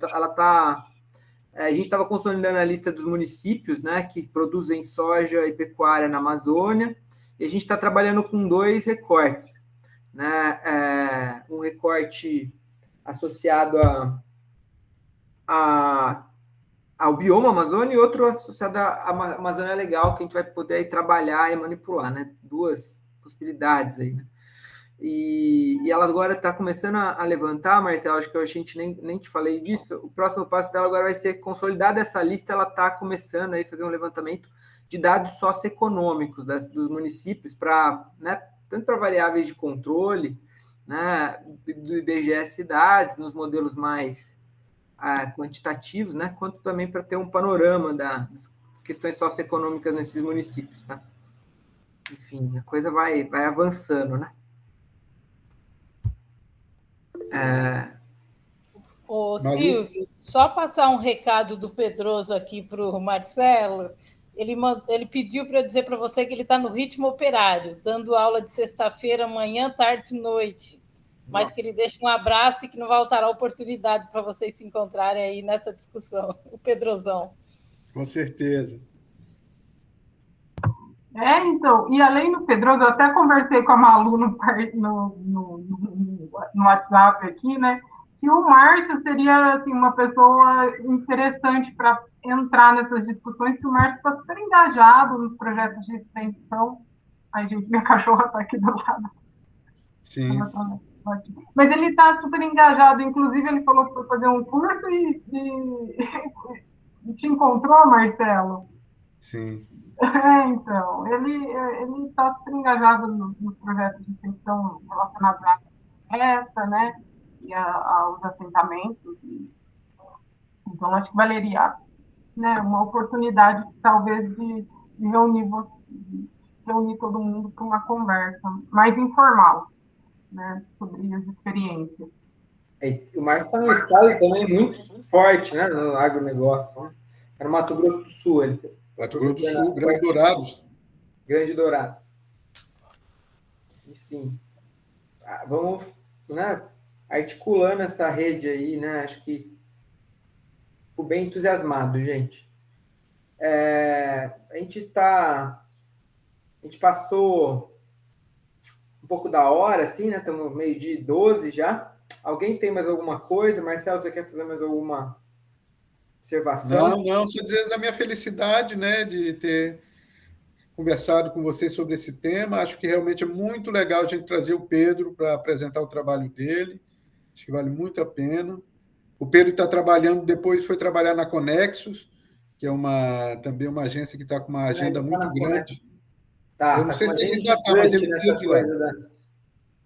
a gente estava consolidando a lista dos municípios, né? Que produzem soja e pecuária na Amazônia, e a gente está trabalhando com 2 recortes, né? Um recorte associado ao bioma Amazônia e outro associado à Amazônia Legal, que a gente vai poder aí trabalhar e manipular, né? Duas possibilidades aí, né? E ela agora está começando a levantar, Marcelo, acho que a gente nem te falei disso. O próximo passo dela agora vai ser consolidar essa lista. Ela está começando aí a fazer um levantamento de dados socioeconômicos dos municípios, para, né, tanto para variáveis de controle, né, do IBGE Cidades, nos modelos mais quantitativos, né, quanto também para ter um panorama das questões socioeconômicas nesses municípios. Tá? Enfim, a coisa vai avançando, né? Ô, Silvio, só passar um recado do Pedroso aqui para o Marcelo. Ele pediu para eu dizer para você que ele está no ritmo operário, dando aula de sexta-feira, manhã, tarde e noite. Mas que ele deixa um abraço e que não faltará oportunidade para vocês se encontrarem aí nessa discussão. O Pedrosão. Com certeza. Então, e além do Pedroso, eu até conversei com a Malu no WhatsApp aqui, né? Que o Márcio seria assim, uma pessoa interessante para entrar nessas discussões, que o Márcio está super engajado nos projetos de extensão. Ai, gente, minha cachorra está aqui do lado. Sim. Mas ele está super engajado, inclusive ele falou que foi fazer um curso e te encontrou, Marcelo? Sim. Então, ele está super engajado nos projetos de extensão relacionados à essa, né? E aos assentamentos. Então, acho que valeria, né, uma oportunidade, talvez, de reunir todo mundo para uma conversa mais informal, né, sobre as experiências. O Márcio está num estado também muito forte, né, no agronegócio. Né? É no Mato Grosso do Sul. Mato Grosso do Sul, Grande Dourados. Grande Dourado. Enfim, vamos, né, articulando essa rede aí, né? Acho que fico bem entusiasmado, gente. A gente passou um pouco da hora, assim, né? Estamos meio-dia e 12 já. Alguém tem mais alguma coisa? Marcelo, você quer fazer mais alguma observação? Não, só dizer da minha felicidade, né, de ter conversado com vocês sobre esse tema. Acho que realmente é muito legal a gente trazer o Pedro para apresentar o trabalho dele. Acho que vale muito a pena. O Pedro está trabalhando, depois foi trabalhar na Conexus, que é também uma agência que está com uma agenda muito grande. Eu não sei se ele ainda está, mas ele tinha de lá.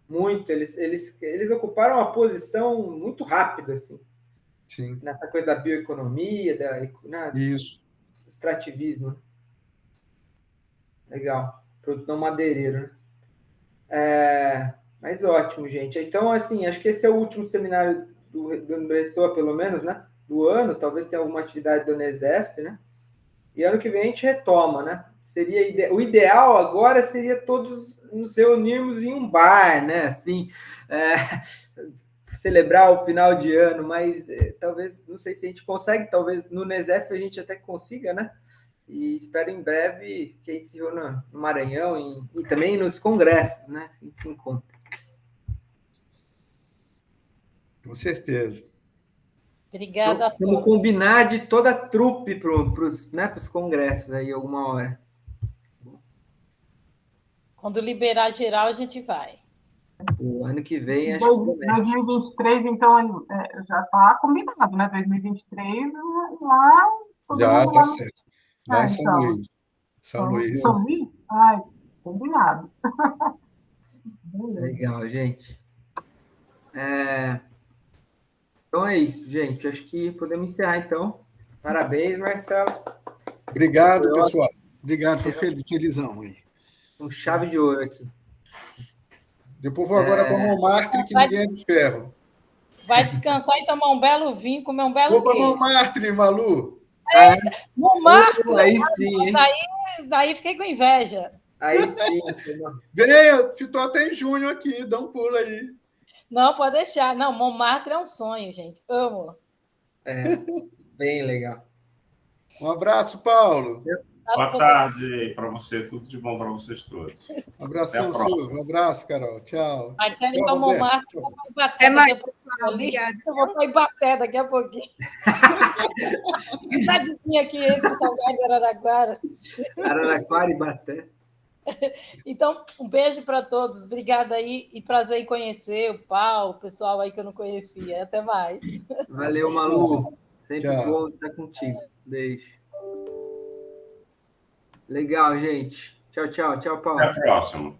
Muito. Eles ocuparam uma posição muito rápida, assim. Sim. Nessa coisa da bioeconomia, Isso. Extrativismo. Legal. Produto não madeireiro, né? Mas ótimo, gente. Então, assim, acho que esse é o último seminário do Ressoa, pelo menos, né? Do ano. Talvez tenha alguma atividade do Unesef, né? E ano que vem a gente retoma, né? O ideal agora seria todos nos reunirmos em um bar, né? Assim, celebrar o final de ano, mas talvez, não sei se a gente consegue, talvez no Unesef a gente até consiga, né? E espero em breve que a gente se reúna no Maranhão e também nos congressos, né? A gente se encontra. Com certeza. Obrigada a todos. Vamos combinar de toda a trupe para os congressos aí alguma hora. Quando liberar geral, a gente vai. O ano que vem, acho que promete. 2023, então, já está combinado, né? 2023, lá... Já está certo. Lá em São Luís. São Luís? Ai, combinado. Legal, gente. Então é isso, gente. Acho que podemos encerrar, então. Parabéns, Marcelo. Obrigado, pessoal. Obrigado, foi felizão aí. Com chave de ouro aqui. Depois vou agora para Montmartre, que ninguém é de ferro. Vai descansar e tomar um belo vinho, comer um belo queijo. Vou para Montmartre, Malu. Montmartre? Aí sim, hein? Daí fiquei com inveja. Aí sim. Venha, estou até em junho aqui, dá um pulo aí. Não, pode deixar. Não, Montmartre é um sonho, gente. Amo. Bem legal. Um abraço, Paulo. Boa tarde para você, tudo de bom para vocês todos. Um abração, Silvio. Um abraço, Carol. Tchau. Marcelo Tchau, tomou Roberto. mate, eu vou em Ibaté Até mais, daqui a pouquinho. pessoal. Obrigada. Eu vou para Ibaté daqui a pouquinho. Cidadezinha aqui entre Salgado e Araraquara. Araraquara e Ibaté. Então, um beijo para todos. Obrigada aí e prazer em conhecer o Paulo, o pessoal aí que eu não conhecia. Até mais. Valeu, Malu. Sempre Tchau. bom estar contigo. Beijo. Legal, gente. Tchau, tchau. Tchau, Paulo. Até a próxima.